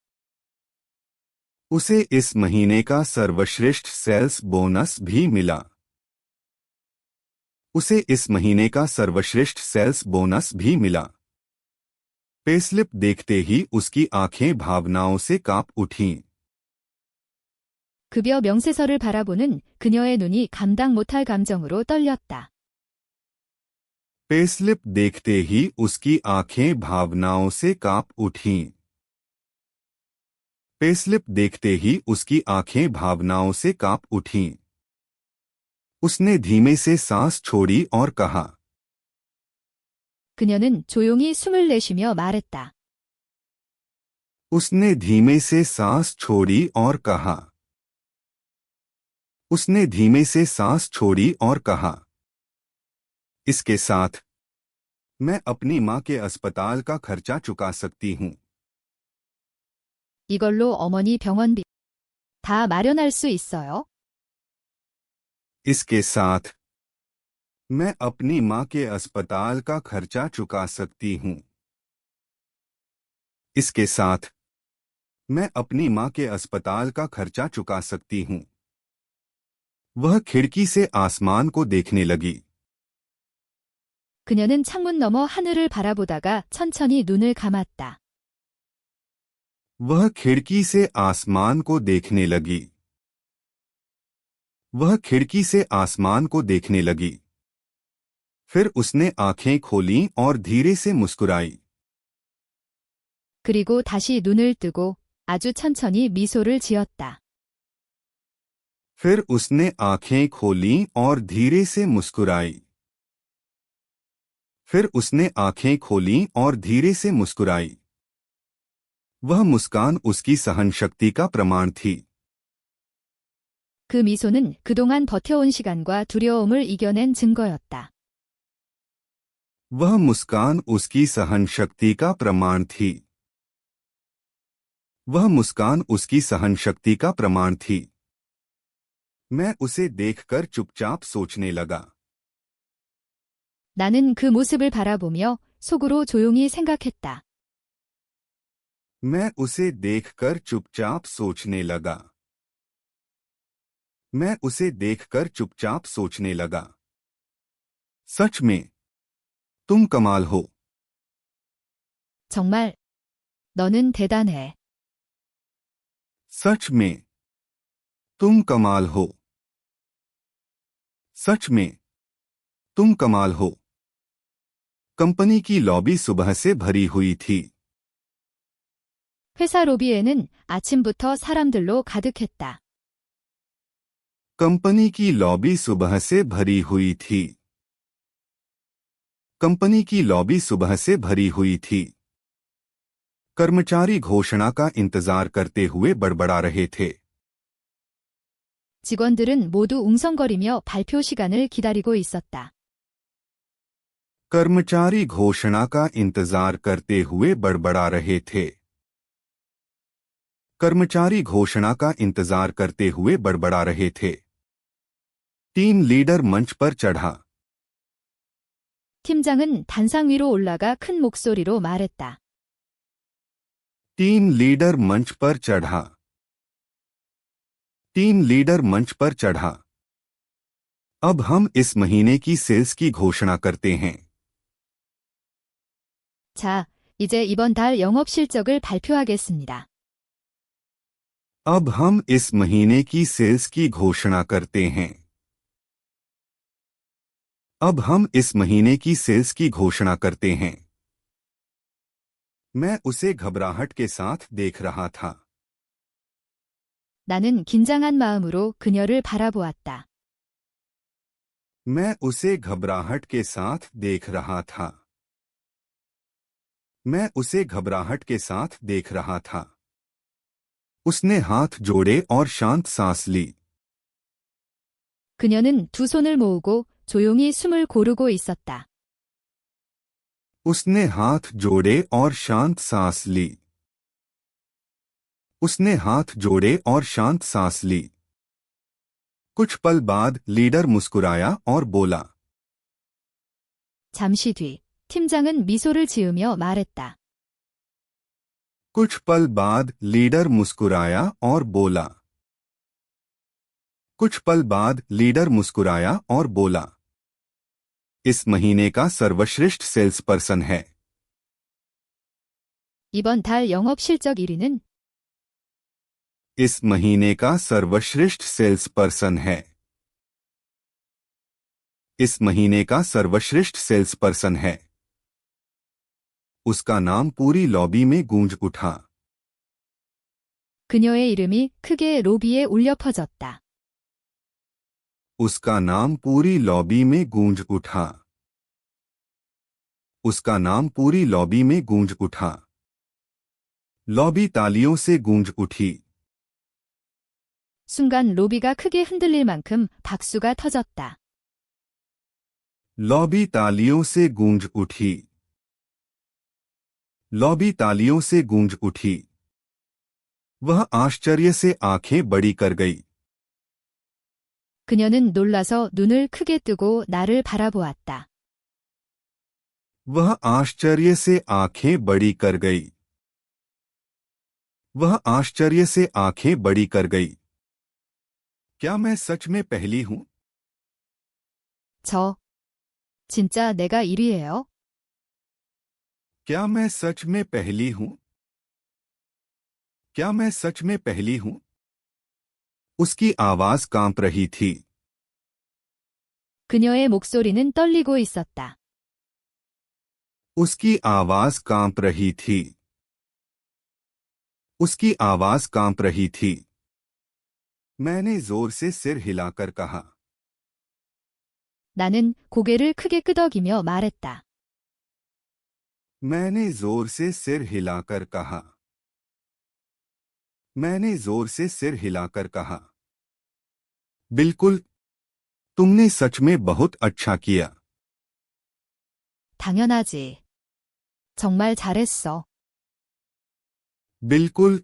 Speaker 1: उसे इस महीने का सर्वश्रेष्ठ सेल्स बोनस भी मिला। उसे इस महीने का सर्वश्रेष्ठ सेल्स बोनस भी मिला। पेस्लिप देखते ही उसकी आंखें भावनाओं से कांप उठीं।
Speaker 2: 급여 명세서를 바라보는 그녀의 눈이 감당 못할 감정으로 떨렸다.
Speaker 1: पेस्लिप देखते ही उसकी आंखें भावनाओं से कांप उठीं। पेस्लिप देखते ही उसकी आंखें भावनाओं से कांप उठीं। उसने धीमे से सांस छोड़ी और कहा।
Speaker 2: 그녀는 조용히 숨을 내쉬며 말했다.
Speaker 1: उसने धीमे से सांस छोड़ी और कहा। उसने धीमे से सांस छोड़ी और कहा। इसके साथ मैं अपनी मां के अस्पताल का खर्चा चुका सकती हूं।
Speaker 2: 이걸로 어머니 병원비 다 마련할 수 있어요?
Speaker 1: इसके साथ मैं अपनी मां के अस्पताल का खर्चा चुका सकती हूं। इसके साथ मैं अपनी मां के अस्पताल का खर्चा चुका सकती हूं। वह खिड़की से आसमान को देखने लगी।
Speaker 2: 그녀는 창문 너머 하늘을 바라보다가 천천히 눈을 감았다.
Speaker 1: वह खिड़की से आसमान को देखने लगी। वह खिड़की से आसमान को देखने लगी। फिर उसने आंखें खोलीं और धीरे से मुस्कुराई।
Speaker 2: 그리고 다시 눈을 뜨고 아주 천천히 미소를 지었다.
Speaker 1: फिर उसने आंखें खोलीं और धीरे से मुस्कुराई। फिर उसने आंखें खोलीं और धीरे से मुस्कुराई। वह मुस्कान उसकी सहनशक्ति का प्रमाण थी।
Speaker 2: 그 미소는 그동안 버텨온 시간과 두려움을 이겨낸 증거였다.
Speaker 1: वह मुस्कान उसकी सहनशक्ति का प्रमाण थी। वह मुस्कान उसकी सहनशक्ति का प्रमाण थी। मैं उसे देखकर चुपचाप सोचने लगा।
Speaker 2: 나는 그 모습을 바라보며 속으로 조용히 생각했다.
Speaker 1: मैं उसे देखकर चुपचाप सोचने लगा। मैं उसे देखकर चुपचाप सोचने लगा। सच में तुम कमाल हो।
Speaker 2: 정말 너는 대단해.
Speaker 1: सच में तुम कमाल हो। सच में तुम कमाल हो। कंपनी की लॉबी सुबह से भरी हुई थी।
Speaker 2: 회사 로비에는 아침부터 사람들로 가득했다.
Speaker 1: कंपनी की लॉबी सुबह से भरी हुई थी। कंपनी की लॉबी सुबह से भरी हुई थी। कर्मचारी घोषणा का इंतजार करते हुए बड़बड़ा रहे थे।
Speaker 2: 직원들은 모두 웅성거리며 발표 시간을 기다리고 있었다.
Speaker 1: कर्मचारी घोषणा का इंतजार करते हुए बड़बड़ा रहे थे। कर्मचारी घोषणा का इंतजार करते हुए बड़बड़ा रहे थे। टीम लीडर मंच पर चढ़ा।
Speaker 2: 팀장은 단상 위로 올라가 큰 목소리로 말했다.
Speaker 1: टीम लीडर मंच पर चढ़ा। टीम लीडर मंच पर चढ़ा। अब हम इस महीने की सेल्स की घोषणा करते हैं।
Speaker 2: 자, 이제 이번 달 영업 실적을 발표하겠습니다.
Speaker 1: अब हम इस महीने की सेल्स की घोषणा करते हैं। अब हम इस महीने की सेल्स की घोषणा करते हैं। मैं उसे घबराहट के साथ देख रहा था।
Speaker 2: 나는 긴장한 마음으로 그녀를 바라보았다.
Speaker 1: मैं उसे घबराहट के साथ देख रहा था। मैं उसे घबराहट के साथ देख रहा था। उसने हाथ जोड़े और शांत सांस ली।
Speaker 2: 그녀는 두 손을 모으고 조용히 숨을 고르고 있었다.
Speaker 1: उसने हाथ जोड़े और शांत सांस ली। उसने हाथ जोड़े और शांत सांस ली। कुछ पल बाद लीडर मुस्कुराया और बोला।
Speaker 2: 잠시 뒤 팀장은 미소를 지으며 말했다.
Speaker 1: कुछ पल बाद लीडर मुस्कुराया और बोला। कुछ पल बाद लीडर मुस्कुराया और बोला, इस महीने का सर्वश्रेष्ठ सेल्स पर्सन है।
Speaker 2: 이번 달 영업 실적 1위는
Speaker 1: इस महीने का सर्वश्रेष्ठ सेल्स पर्सन है। इस महीने का सर्वश्रेष्ठ सेल्स पर्सन है। उसका नाम पूरी लॉबी में गूंज उठा।
Speaker 2: 그녀의 이름이 크게 로비에 울려 퍼졌다.
Speaker 1: उसका नाम पूरी लॉबी में गूंज उठा। उसका नाम पूरी लॉबी में गूंज उठा। लॉबी तालियों से गूंज उठी।
Speaker 2: 순간 로비가 크게 흔들릴 만큼 박수가 터졌다.
Speaker 1: लॉबी तालियों से गूंज उठी। लॉबी तालियों से गूंज उठी। वह आश्चर्य से आंखें बड़ी कर गई।
Speaker 2: 그녀는 놀라서 눈을 크게 뜨고 나를 바라보았다.
Speaker 1: वह आश्चर्य से आंखें बड़ी कर गई। वह आश्चर्य से आंखें बड़ी कर गई। क्या मैं सच में पहली हूं?
Speaker 2: 저, 진짜 내가 1위예요?
Speaker 1: क्या मैं सच में पहली हूं? क्या मैं सच में पहली हूं? उसकी आवाज कांप रही थी।
Speaker 2: 그녀의 목소리는 떨리고 있었다.
Speaker 1: उसकी आवाज कांप रही थी। उसकी आवाज कांप रही थी। मैंने जोर से सिर हिलाकर कहा।
Speaker 2: 나는 고개를 크게 끄덕이며 말했다.
Speaker 1: मैंने जोर से सिर हिलाकर कहा। मैंने जोर से सिर हिलाकर कहा। बिल्कुल, तुमने सच में बहुत अच्छा किया।
Speaker 2: 당연하지. 정말 잘했어.
Speaker 1: बिल्कुल,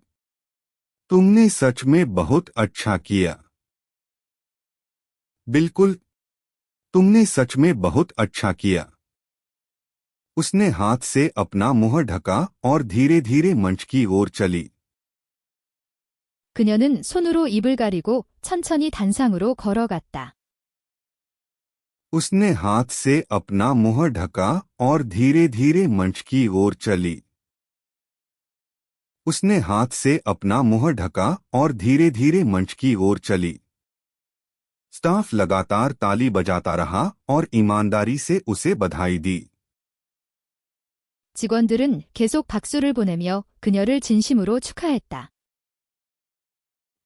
Speaker 1: तुमने सच में बहुत अच्छा किया। बिल्कुल, तुमने सच में बहुत अच्छा किया। उसने हाथ से अपना मुंह ढका और धीरे धीरे मंच की ओर चली।
Speaker 2: 그녀는 손으로 입을 가리고 천천히 단상으로 걸어갔다.
Speaker 1: उसने हाथ से अपना मुंह ढका और धीरे धीरे मंच की ओर चली। उसने हाथ से अपना मुंह ढका और धीरे धीरे मंच की ओर चली। स्टाफ लगातार ताली बजाता रहा और ईमानदारी से उसे बधाई दी।
Speaker 2: 직원들은 계속 박수를 보내며 그녀를 진심으로 축하했다.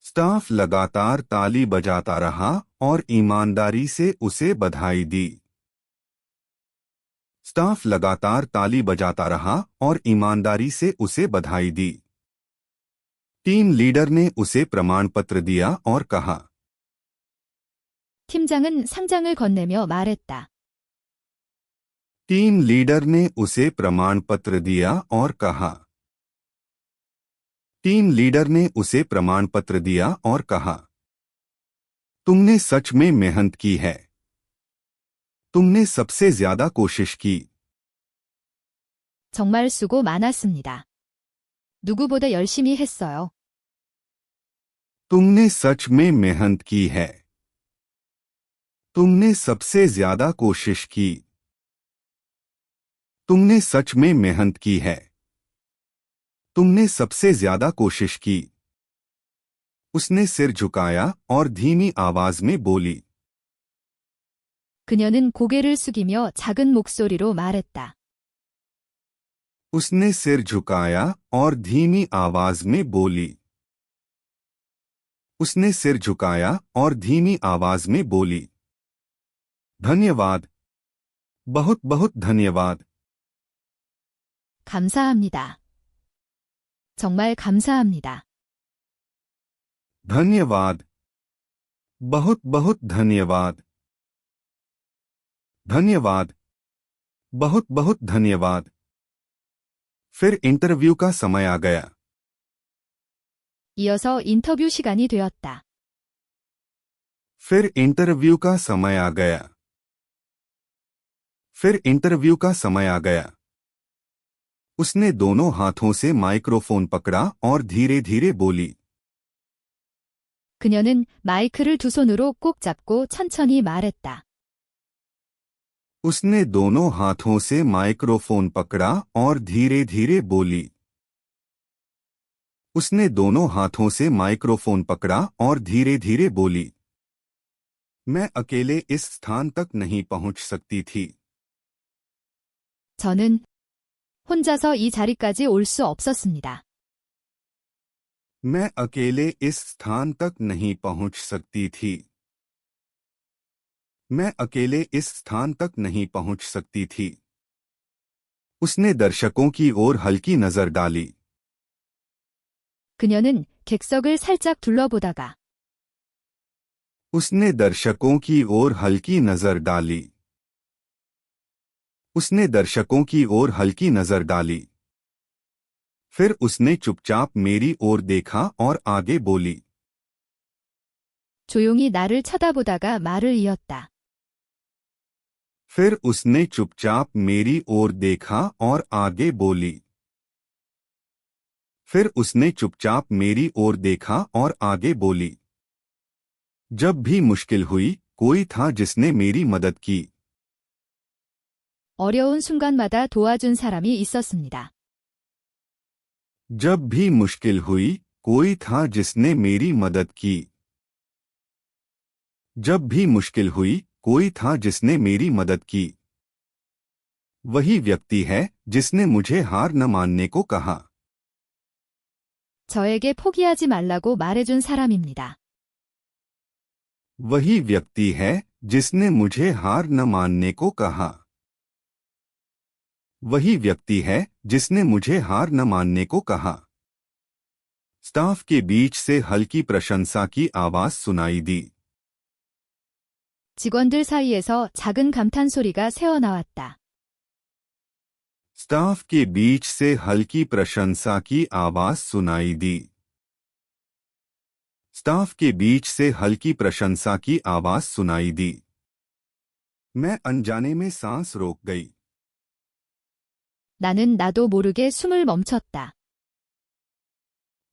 Speaker 1: स्टाफ लगातार ताली बजाता रहा और ईमानदारी से उसे बधाई दी। स्टाफ लगातार ताली बजाता रहा और ईमानदारी से उसे बधाई दी। टीम लीडर ने उसे प्रमाण पत्र दिया और कहा।
Speaker 2: 팀장은 상장을 건네며 말했다.
Speaker 1: टीम लीडर ने उसे प्रमाण पत्र दिया और कहा। टीम लीडर ने उसे प्रमाण पत्र दिया और कहा, तुमने सच में मेहनत की है। तुमने सबसे ज्यादा कोशिश की।
Speaker 2: 정말 수고 많았습니다. 누구보다 열심히 했어요.
Speaker 1: तुमने सच में मेहनत की है। तुमने सबसे ज्यादा कोशिश की। तुमने सच में मेहनत की है। तुमने सबसे ज्यादा कोशिश की। उसने सिर झुकाया और धीमी आवाज में बोली।
Speaker 2: 그녀는 고개를 숙이며 작은 목소리로 말했다.
Speaker 1: उसने सिर झुकाया और धीमी आवाज में बोली। उसने सिर झुकाया और धीमी आवाज में बोली। धन्यवाद। बहुत बहुत धन्यवाद।
Speaker 2: 감사합니다. 정말 감사합니다.
Speaker 1: धन्यवाद। बहुत बहुत धन्यवाद। धन्यवाद। बहुत बहुत धन्यवाद। फिर इंटरव्यू का समय आ गया।
Speaker 2: 이어서 인터뷰 시간이 되었다.
Speaker 1: फिर इंटरव्यू का समय आ गया। फिर इंटरव्यू का समय आ गया। उसने दोनों हाथों से माइक्रोफोन पकड़ा और धीरे धीरे बोली।
Speaker 2: 그녀는 마이크를 두 손으로 꼭 잡고 천천히 말했다.
Speaker 1: उसने दोनों हाथों से माइक्रोफोन पकड़ा और धीरे धीरे बोली। उसने दोनों हाथों से माइक्रोफोन पकड़ा और धीरे धीरे बोली। मैं अकेले इस स्थान तक नहीं पहुंच सकती थी।
Speaker 2: 저는 혼자서 이 자리까지 올 수 없었습니다.
Speaker 1: मैं अकेले इस स्थान तक नहीं पहुंच सकती थी। मैं अकेले इस स्थान तक नहीं पहुंच सकती थी। उसने दर्शकों की ओर हल्की नजर डाली।
Speaker 2: 그녀는 객석을 살짝 둘러보다가
Speaker 1: उसने दर्शकों की ओर हल्की नजर डाली। उसने दर्शकों की ओर हल्की नजर डाली। फिर उसने चुपचाप मेरी ओर देखा और आगे बोली।
Speaker 2: 조용히 나를 쳐다보다가 말을 이었다.
Speaker 1: फिर उसने चुपचाप मेरी ओर देखा और आगे बोली। फिर उसने चुपचाप मेरी ओर देखा और आगे बोली। जब भी मुश्किल हुई, कोई था जिसने मेरी मदद की।
Speaker 2: 어려운 순간마다 도와준 사람이 있었습니다.
Speaker 1: जब भी मुश्किल हुई, कोई था जिसने मेरी मदद की। जब भी मुश्किल हुई, कोई था जिसने मेरी मदद की। वही व्यक्ति है जिसने मुझे हार न मानने को कहा।
Speaker 2: 저에게 포기하지 말라고 말해준 사람입니다.
Speaker 1: वही व्यक्ति है जिसने मुझे हार न मानने को कहा। वही व्यक्ति है जिसने मुझे हार न मानने को कहा। स्टाफ के बीच से हल्की प्रशंसा की आवाज सुनाई दी।
Speaker 2: 직원들 사이에서 작은 감탄 소리가 새어나왔다.
Speaker 1: स्टाफ के बीच से हल्की प्रशंसा की आवाज सुनाई दी। स्टाफ के बीच से हल्की प्रशंसा की आवाज सुनाई दी। मैं अनजाने में सांस रोक गई।
Speaker 2: 나는 나도 모르게 숨을 멈췄다.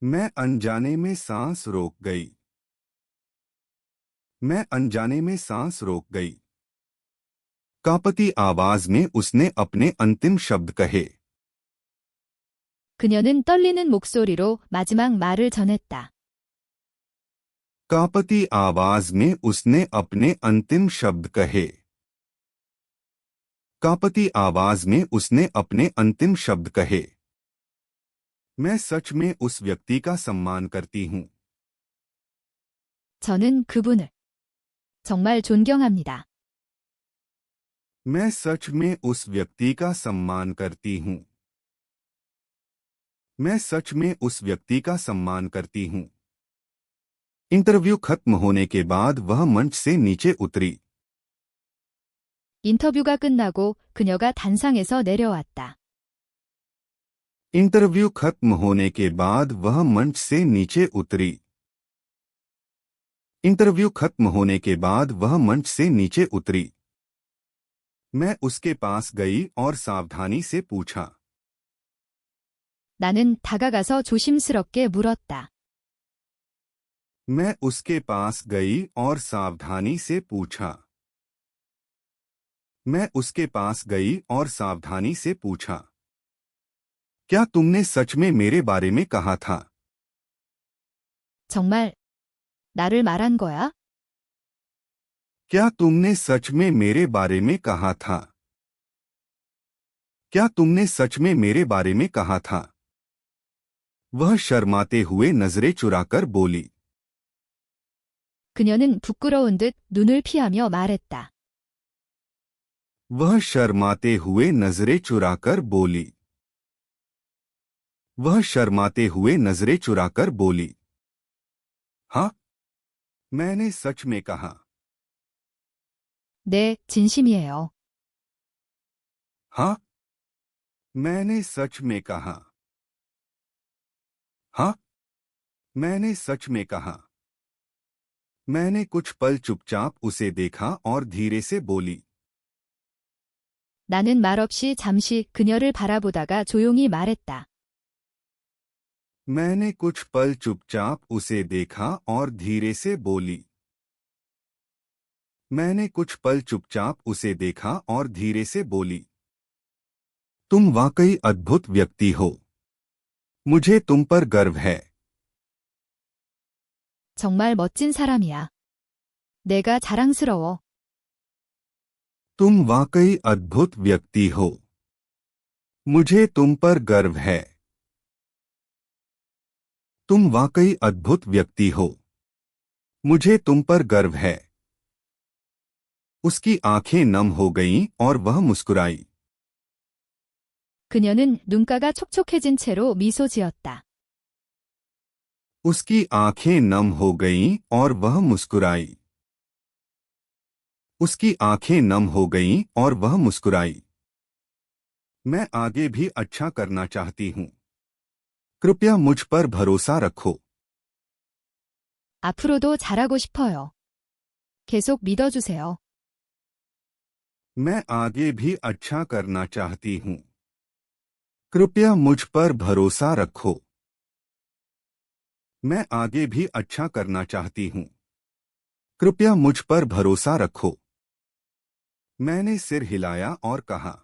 Speaker 1: मैं अनजाने में सांस रोक गई। मैं अनजाने में सांस रोक गई। कांपती आवाज में उसने अपने अंतिम शब्द कहे।
Speaker 2: 그녀는 떨리는 목소리로 마지막 말을 전했다.
Speaker 1: कांपती आवाज में उसने अपने अंतिम शब्द कहे। कांपती आवाज में उसने अपने अंतिम शब्द कहे। मैं सच में उस व्यक्ति का सम्मान करती हूँ।
Speaker 2: 저는 그분을 정말 존경합니다.
Speaker 1: मैं सच में उस व्यक्ति का सम्मान करती हूँ। मैं सच में उस व्यक्ति का सम्मान करती हूँ। इंटरव्यू खत्म होने के बाद वह मंच से नीचे उतरी।
Speaker 2: 인터뷰가 끝나고 그녀가 단상에서 내려왔다.
Speaker 1: इंटरव्यू खत्म होने के बाद वह मंच से नीचे उतरी। इंटरव्यू खत्म होने के बाद वह मंच से नीचे उतरी। मैं उसके पास गई और सावधानी से पूछा।
Speaker 2: 나는 다가가서 조심스럽게 물었다.
Speaker 1: मैं उसके पास गई और सावधानी से पूछा। मैं उसके पास गई और सावधानी से पूछा। क्या तुमने सच में मेरे बारे में कहा था?
Speaker 2: 정말 나를 말한 거야?
Speaker 1: क्या तुमने सच में मेरे बारे में कहा था? क्या तुमने सच में मेरे बारे में कहा था? वह शर्माते हुए नजरें चुराकर बोली।
Speaker 2: 그녀는 부끄러운 듯 눈을 피하며 말했다.
Speaker 1: वह शर्माते हुए नजरें चुराकर बोली। वह शर्माते हुए नजरें चुराकर बोली। हाँ, मैंने सच में कहा।
Speaker 2: 네, 진심이에요.
Speaker 1: हाँ, मैंने सच में कहा। हाँ, मैंने सच में कहा। मैंने कुछ पल चुपचाप उसे देखा और धीरे से बोली।
Speaker 2: 나는 말없이 잠시 그녀를 바라보다가 조용히 말했다.
Speaker 1: मैंने कुछ पल चुपचाप उसे देखा और धीरे से बोली। मैंने कुछ पल चुपचाप उसे देखा और धीरे से बोली। तुम वाकई अद्भुत व्यक्ति हो। मुझे तुम पर गर्व है।
Speaker 2: 정말 멋진 사람이야. 내가 자랑스러워.
Speaker 1: तुम वाकई अद्भुत व्यक्ति हो। मुझे तुम पर गर्व है। तुम वाकई अद्भुत व्यक्ति हो। मुझे तुम पर गर्व है। उसकी आंखें नम हो गईं और वह मुस्कुराई।
Speaker 2: 그녀는 눈가가 촉촉해진 채로 미소 지었다.
Speaker 1: उसकी आंखें नम हो गईं और वह मुस्कुराई। उसकी आंखें नम हो गईं और वह मुस्कुराई। मैं आगे भी अच्छा करना चाहती हूँ। कृपया मुझ पर भरोसा रखो।
Speaker 2: 앞으로도 잘하고 싶어요. 계속 믿어주세요.
Speaker 1: मैं आगे भी अच्छा करना चाहती हूँ। कृपया मुझ पर भरोसा रखो। मैं आगे भी अच्छा करना चाहती हूँ। कृपया मुझ पर भरोसा रखो। मैंने सिर हिलाया और कहा।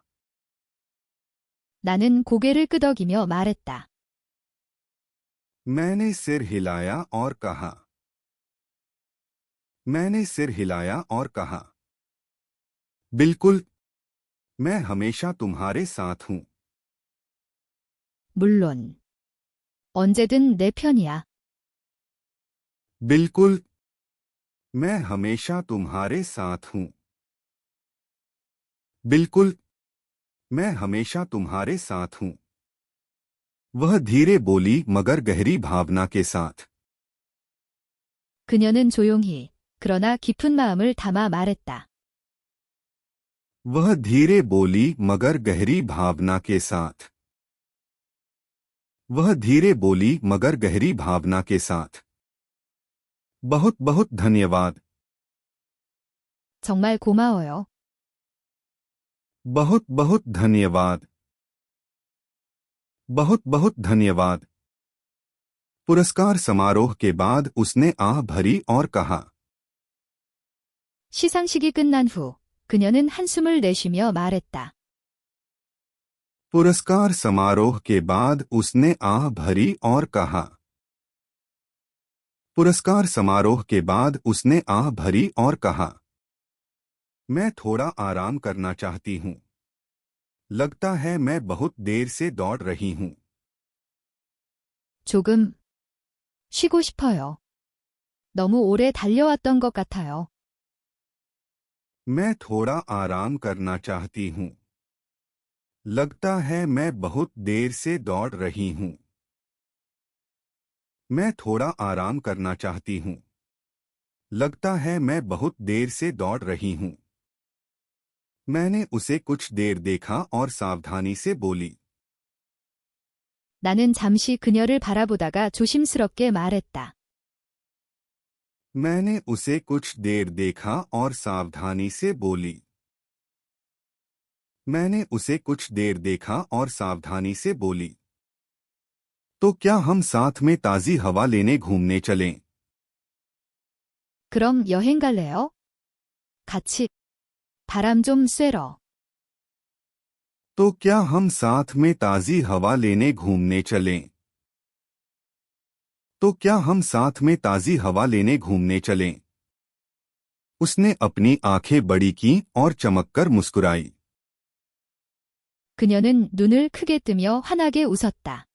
Speaker 2: 나는 고개를 끄덕이며 말했다.
Speaker 1: मैंने सिर हिलाया और कहा। मैंने सिर हिलाया और कहा। बिल्कुल, मैं हमेशा तुम्हारे साथ हूँ।
Speaker 2: 물론. 언제든 내 편이야.
Speaker 1: बिल्कुल, मैं हमेशा तुम्हारे साथ हूँ। बिल्कुल, मैं हमेशा तुम्हारे साथ हूँ। वह धीरे बोली मगर गहरी भावना के साथ।
Speaker 2: 그녀는 조용히, 그러나 깊은 마음을 담아 말했다.
Speaker 1: वह धीरे बोली मगर गहरी भावना के साथ। वह धीरे बोली मगर गहरी भावना के साथ। बहुत बहुत धन्यवाद।
Speaker 2: 정말 고마워요.
Speaker 1: बहुत बहुत धन्यवाद। बहुत बहुत धन्यवाद। पुरस्कार समारोह के बाद उसने आह भरी और कहा।
Speaker 2: 시상식이 끝난 후 그녀는 한숨을 내쉬며 말했다.
Speaker 1: पुरस्कार समारोह के बाद उसने आह भरी और कहा। पुरस्कार समारोह के बाद उसने आह भरी और कहा। मैं थोड़ा आराम करना चाहती हूँ। लगता है मैं बहुत देर से दौड़ रही हूँ।
Speaker 2: 조금 쉬고 싶어요. 너무 오래 달려왔던 것 같아요.
Speaker 1: मैं थोड़ा आराम करना चाहती हूँ। लगता है मैं बहुत देर से दौड़ रही हूँ। मैं थोड़ा आराम करना चाहती हूँ। लगता है मैं बहुत देर से दौड़ रही हूँ। मैंने उसे कुछ देर देखा और सावधानी से बोली।
Speaker 2: 나는 잠시 그녀를 바라보다가 조심스럽게 말했다.
Speaker 1: मैंने उसे कुछ देर देखा और सावधानी से बोली। मैंने उसे कुछ देर देखा और सावधानी से बोली। तो क्या हम साथ में ताज़ी हवा लेने घूमने चलें?
Speaker 2: 그럼 여행 갈래요? 같이 바람 좀 쐬러.
Speaker 1: तो क्या हम साथ में ताज़ी हवा लेने घूमने चलें? तो क्या हम साथ में ताज़ी हवा लेने घूमने चलें? उसने अपनी आंखें बड़ी की और चमककर मुस्कुराई।
Speaker 2: 그녀는 눈을 크게 뜨며 환하게 웃었다.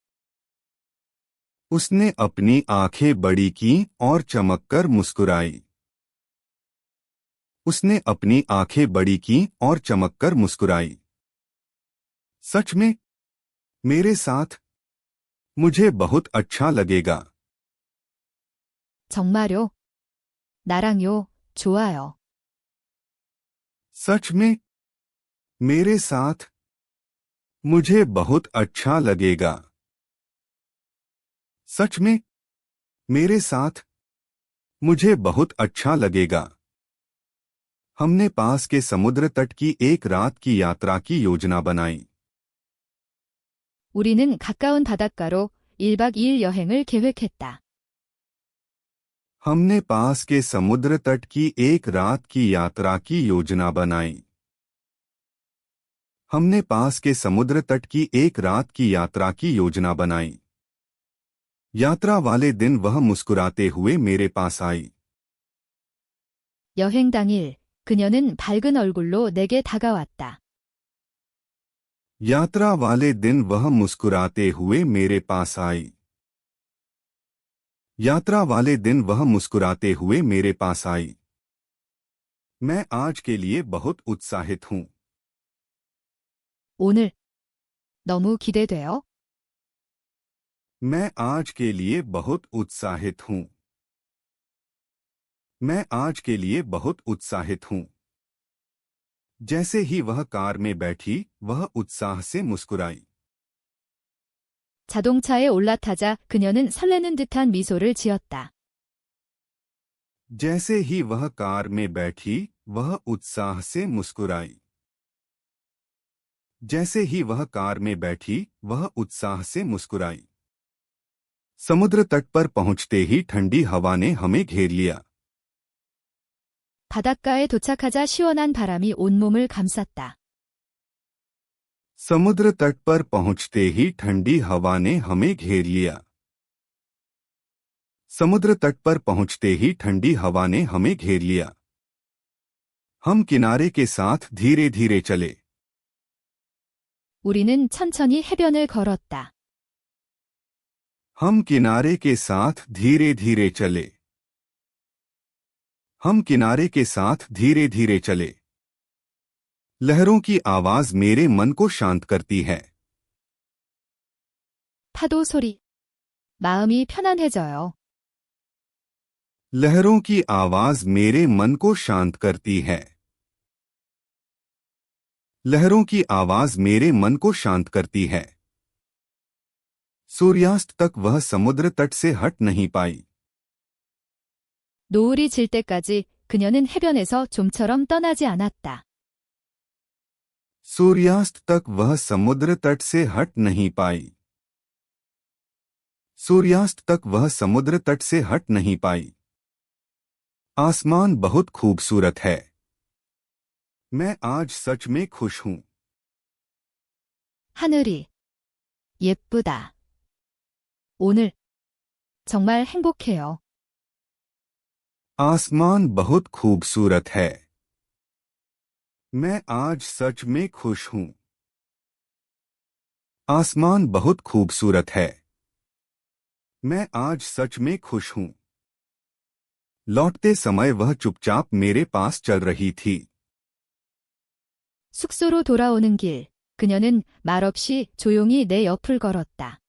Speaker 1: उसने अपनी आंखें बड़ी की और चमककर मुस्कुराई। उसने अपनी आंखें बड़ी की और चमककर मुस्कुराई। सच में? मेरे साथ? मुझे बहुत अच्छा लगेगा।
Speaker 2: 정말요? 나랑요? 좋아요.
Speaker 1: सच में? मेरे साथ? मुझे बहुत अच्छा लगेगा। सच में? मेरे साथ? मुझे बहुत अच्छा लगेगा। हमने पास के समुद्र तट की एक रात की यात्रा की योजना बनाई।
Speaker 2: 우리는 가까운 바닷가로 1박 2일 여행을 계획했다.
Speaker 1: हमने पास के समुद्र तट की एक रात की यात्रा की योजना बनाई। हमने पास के समुद्र तट की एक रात की यात्रा की योजना बनाई। यात्रा वाले दिन वह मुस्कुराते हुए मेरे पास आई।
Speaker 2: 여행 당일 그녀는 밝은 얼굴로 내게 다가왔다.
Speaker 1: यात्रा वाले दिन वह मुस्कुराते हुए मेरे पास आई। यात्रा वाले दिन वह मुस्कुराते हुए मेरे पास आई। मैं आज के लिए बहुत उत्साहित हूं।
Speaker 2: 오늘 너무 기대돼요.
Speaker 1: मैं आज के लिए बहुत उत्साहित हूं। मैं आज के लिए बहुत उत्साहित हूं। जैसे ही वह कार में बैठी, वह उत्साह से मुस्कुराई।
Speaker 2: 자동차에 올라타자 그녀는 설레는 듯한 미소를 지었다.
Speaker 1: जैसे ही वह कार में बैठी, वह उत्साह से मुस्कुराई। जैसे ही वह कार में बैठी, वह उत्साह से मुस्कुराई। समुद्र तट पर पहुंचते ही ठंडी हवा ने हमें घेर लिया।
Speaker 2: 바닷가에 도착하자 시원한 바람이 온몸을 감쌌다.
Speaker 1: समुद्र तट पर पहुंचते ही ठंडी हवा ने हमें घेर लिया। समुद्र तट पर पहुंचते ही ठंडी हवा ने हमें घेर लिया। हम किनारे के साथ धीरे धीरे चले।
Speaker 2: 우리는 천천히 해변을 걸었다.
Speaker 1: हम किनारे के साथ धीरे धीरे चले। हम किनारे के साथ धीरे धीरे चले। लहरों की आवाज मेरे मन को शांत करती है।
Speaker 2: 파도 소리. 마음이 편안해져요.
Speaker 1: लहरों की आवाज मेरे मन को शांत करती है। लहरों की आवाज मेरे मन को शांत करती है। सूर्यास्त तक वह समुद्र तट से हट नहीं पाई।
Speaker 2: 노을이 질 때까지 그녀는 해변에서 좀처럼 떠나지 않았다.
Speaker 1: सूर्यास्त तक वह समुद्र तट से हट नहीं पाई। सूर्यास्त तक वह समुद्र तट से हट नहीं पाई। आसमान बहुत खूबसूरत है। मैं आज सच में खुश हूं।
Speaker 2: 하늘이 예쁘다. 오늘 정말 행복해요.
Speaker 1: आसमान बहुत खूबसूरत है। मैं आज सच में खुश हूं। आसमान बहुत खूबसूरत है। मैं आज सच में खुश हूं। लौटते समय वह चुपचाप मेरे पास चल रही थी।
Speaker 2: 숙소로 돌아오는 길, 그녀는 말없이 조용히 내 옆을 걸었다.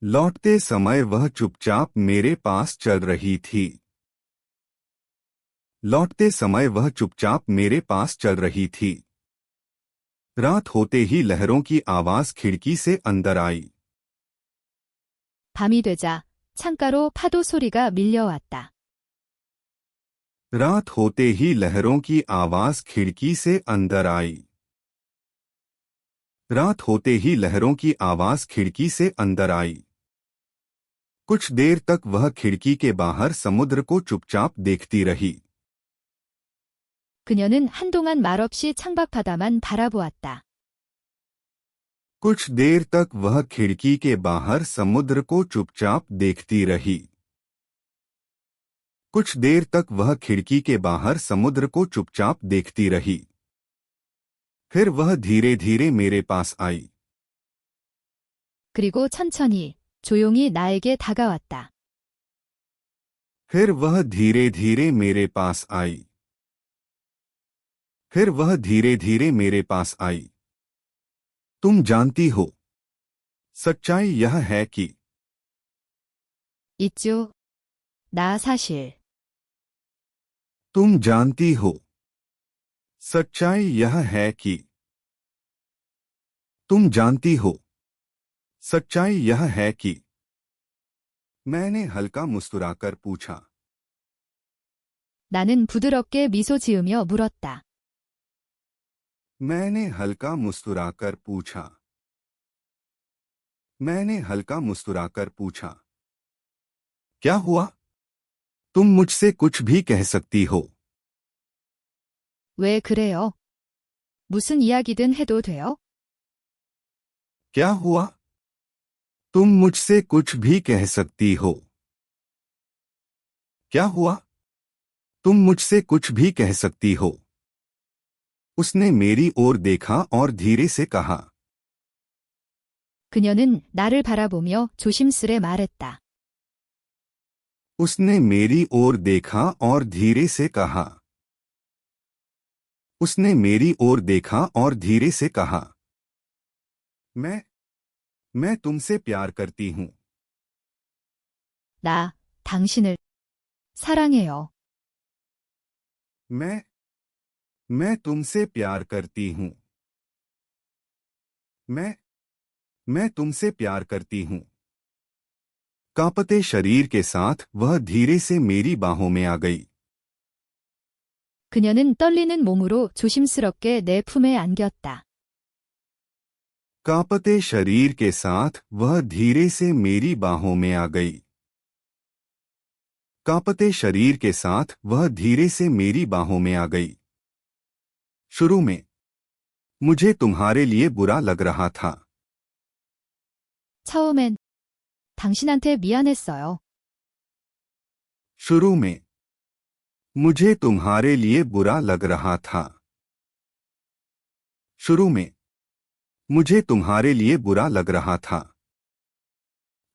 Speaker 1: लौटते समय वह चुपचाप मेरे पास चल रही थी। लौटते समय वह चुपचाप मेरे पास चल रही थी। रात होते ही लहरों की आवाज खिड़की से अंदर आई।
Speaker 2: 밤이 되자 창가로 파도 소리가 밀려왔다.
Speaker 1: रात होते ही लहरों की आवाज खिड़की से अंदर आई। रात होते ही लहरों की आवाज खिड़की से अंदर आई। कुछ देर तक वह खिड़की के बाहर समुद्र को चुपचाप देखती रही।
Speaker 2: 그녀는 한동안 말없이 창밖 바다만 바라보았다.
Speaker 1: कुछ देर तक वह खिड़की के बाहर समुद्र को चुपचाप देखती रही। कुछ देर तक वह खिड़की के बाहर समुद्र को चुपचाप देखती रही। फिर वह धीरे धीरे मेरे पास आई।
Speaker 2: 그리고 천천히 조용히 나에게 다가왔다.
Speaker 1: फिर वह धीरे धीरे मेरे पास आई। फिर वह धीरे धीरे मेरे पास आई। तुम जानती हो, सच्चाई यह है कि
Speaker 2: 있죠. 나 사실
Speaker 1: तुम जानती हो, सच्चाई यह है कि तुम जानती हो, सच्चाई यह है कि मैंने हल्का मुस्कुराकर पूछा।
Speaker 2: 나는 부드럽게 미소 지으며 물었다.
Speaker 1: मैंने हल्का मुस्कुराकर पूछा। मैंने हल्का मुस्कुराकर पूछा। क्या हुआ? तुम मुझसे कुछ भी कह सकती हो।
Speaker 2: 왜 그래요? 무슨 이야기든 해도 돼요?
Speaker 1: क्या हुआ? तुम मुझसे कुछ भी कह सकती हो। क्या हुआ? तुम मुझसे कुछ भी कह सकती हो। उसने मेरी ओर देखा और धीरे से कहा।
Speaker 2: 그녀는 나를 바라보며 조심스레 말했다.
Speaker 1: उसने मेरी ओर देखा और धीरे से कहा। उसने मेरी ओर देखा और धीरे से कहा। मैं तुमसे प्यार करती हूँ।
Speaker 2: 나 당신을 사랑해요.
Speaker 1: मैं तुमसे प्यार करती हूँ। मैं तुमसे प्यार करती हूँ। कांपते शरीर के साथ वह धीरे से मेरी बाहों में आ गई।
Speaker 2: 그녀는 떨리는 몸으로 조심스럽게 내 품에 안겼다.
Speaker 1: कांपते शरीर के साथ वह धीरे से मेरी बाहों में आ गई। कांपते शरीर के साथ वह धीरे से मेरी बाहों में आ गई। शुरू में मुझे तुम्हारे लिए बुरा लग रहा था।
Speaker 2: 처음엔 당신한테 미안했어요.
Speaker 1: शुरू में मुझे तुम्हारे लिए बुरा लग रहा था। शुरू में मुझे तुम्हारे लिए बुरा लग रहा था।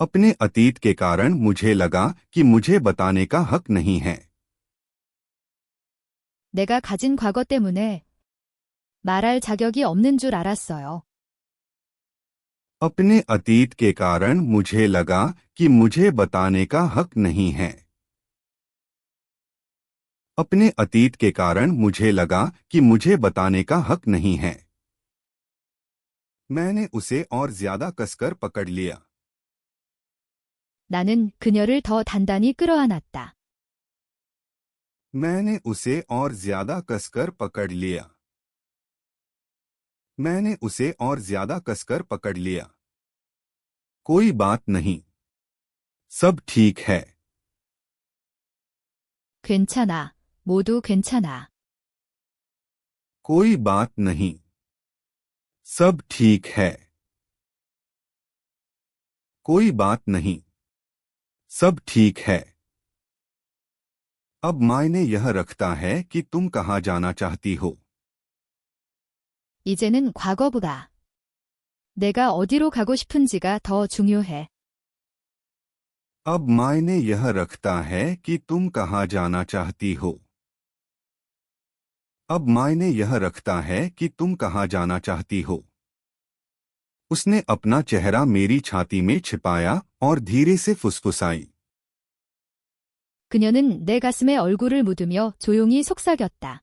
Speaker 1: अपने अतीत के कारण मुझे लगा कि मुझे बताने का हक नहीं है।
Speaker 2: 내가 가진 과거 때문에 말할 자격이 없는 줄 알았어요.
Speaker 1: अपने अतीत के कारण मुझे लगा कि मुझे बताने का हक नहीं है। अपने अतीत के कारण मुझे लगा कि मुझे बताने का हक नहीं है। मैंने उसे और ज्यादा कसकर पकड़ लिया।
Speaker 2: 나는 그녀를 더 단단히 끌어안았다.
Speaker 1: मैंने उसे और ज्यादा कसकर पकड़ लिया। मैंने उसे और ज्यादा कसकर पकड़ लिया। कोई बात नहीं। सब ठीक है।
Speaker 2: 괜찮아. 모두 괜찮아.
Speaker 1: कोई बात नहीं। सब ठीक है। कोई बात नहीं। सब ठीक है। अब मायने यह रखता है कि तुम कहाँ जाना चाहती हो।
Speaker 2: 이제는 과거보다 내가 어디로 가고 싶은지가 더 중요해.
Speaker 1: अब मायने यह रखता है कि तुम कहाँ जाना चाहती हो। अब मायने यह रखता है कि तुम कहाँ जाना चाहती हो। उसने अपना चेहरा मेरी छाती में छिपाया और धीरे से फुसफुसाई।
Speaker 2: 그녀는 내 가슴에 얼굴을 묻으며 조용히 속삭였다.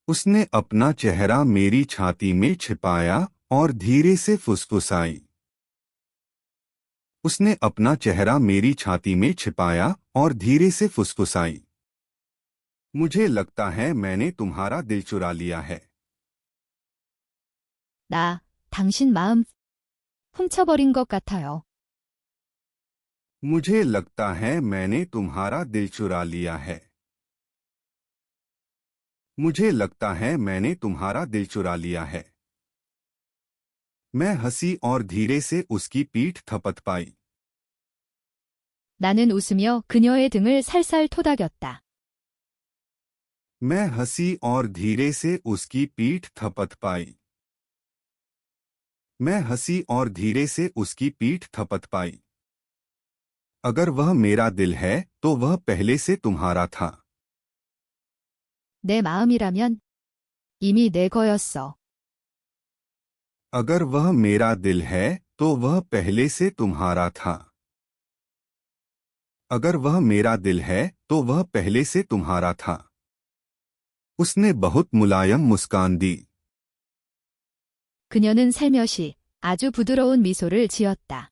Speaker 1: उसने अपना चेहरा मेरी छाती में छिपाया और धीरे से फुसफुसाई। उसने अपना चेहरा मेरी छाती में छिपाया और धीरे से फुसफुसाई। मुझे लगता है मैंने तुम्हारा दिल चुरा लिया है।
Speaker 2: 나 당신 마음 훔쳐버린 것 같아요.
Speaker 1: मुझे लगता है मैंने तुम्हारा दिल चुरा लिया है। मुझे लगता है मैंने तुम्हारा दिल चुरा लिया है। मैं हंसी और धीरे से उसकी पीठ थपथपाई।
Speaker 2: 나는 웃으며 그녀의 등을 살살 토닥였다.
Speaker 1: मैं हंसी और धीरे से उसकी पीठ थपथपाई। मैं हंसी और धीरे से उसकी पीठ थपथपाई। अगर वह मेरा दिल है तो वह पहले से तुम्हारा था।
Speaker 2: 내 마음이라면 이미 내 거였어.
Speaker 1: अगर वह मेरा दिल है तो वह पहले से तुम्हारा था। अगर वह मेरा दिल है तो वह पहले से तुम्हारा था। उसने बहुत मुलायम मुस्कान दी।
Speaker 2: 그녀는 살며시 아주 부드러운 미소를 지었다.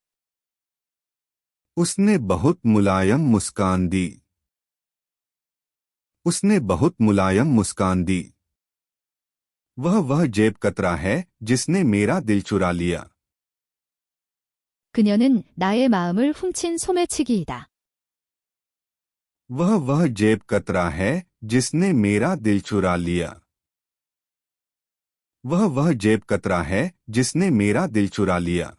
Speaker 1: उसने बहुत मुलायम मुस्कान दी। उसने बहुत मुलायम मुस्कान दी। वह जेब कतरा है जिसने मेरा दिल चुरा लिया।
Speaker 2: 그녀는 나의 마음을 훔친 소매치기이다.
Speaker 1: वह जेब कतरा है जिसने मेरा दिल चुरा लिया। वह जेब कतरा है जिसने मेरा दिल चुरा लिया।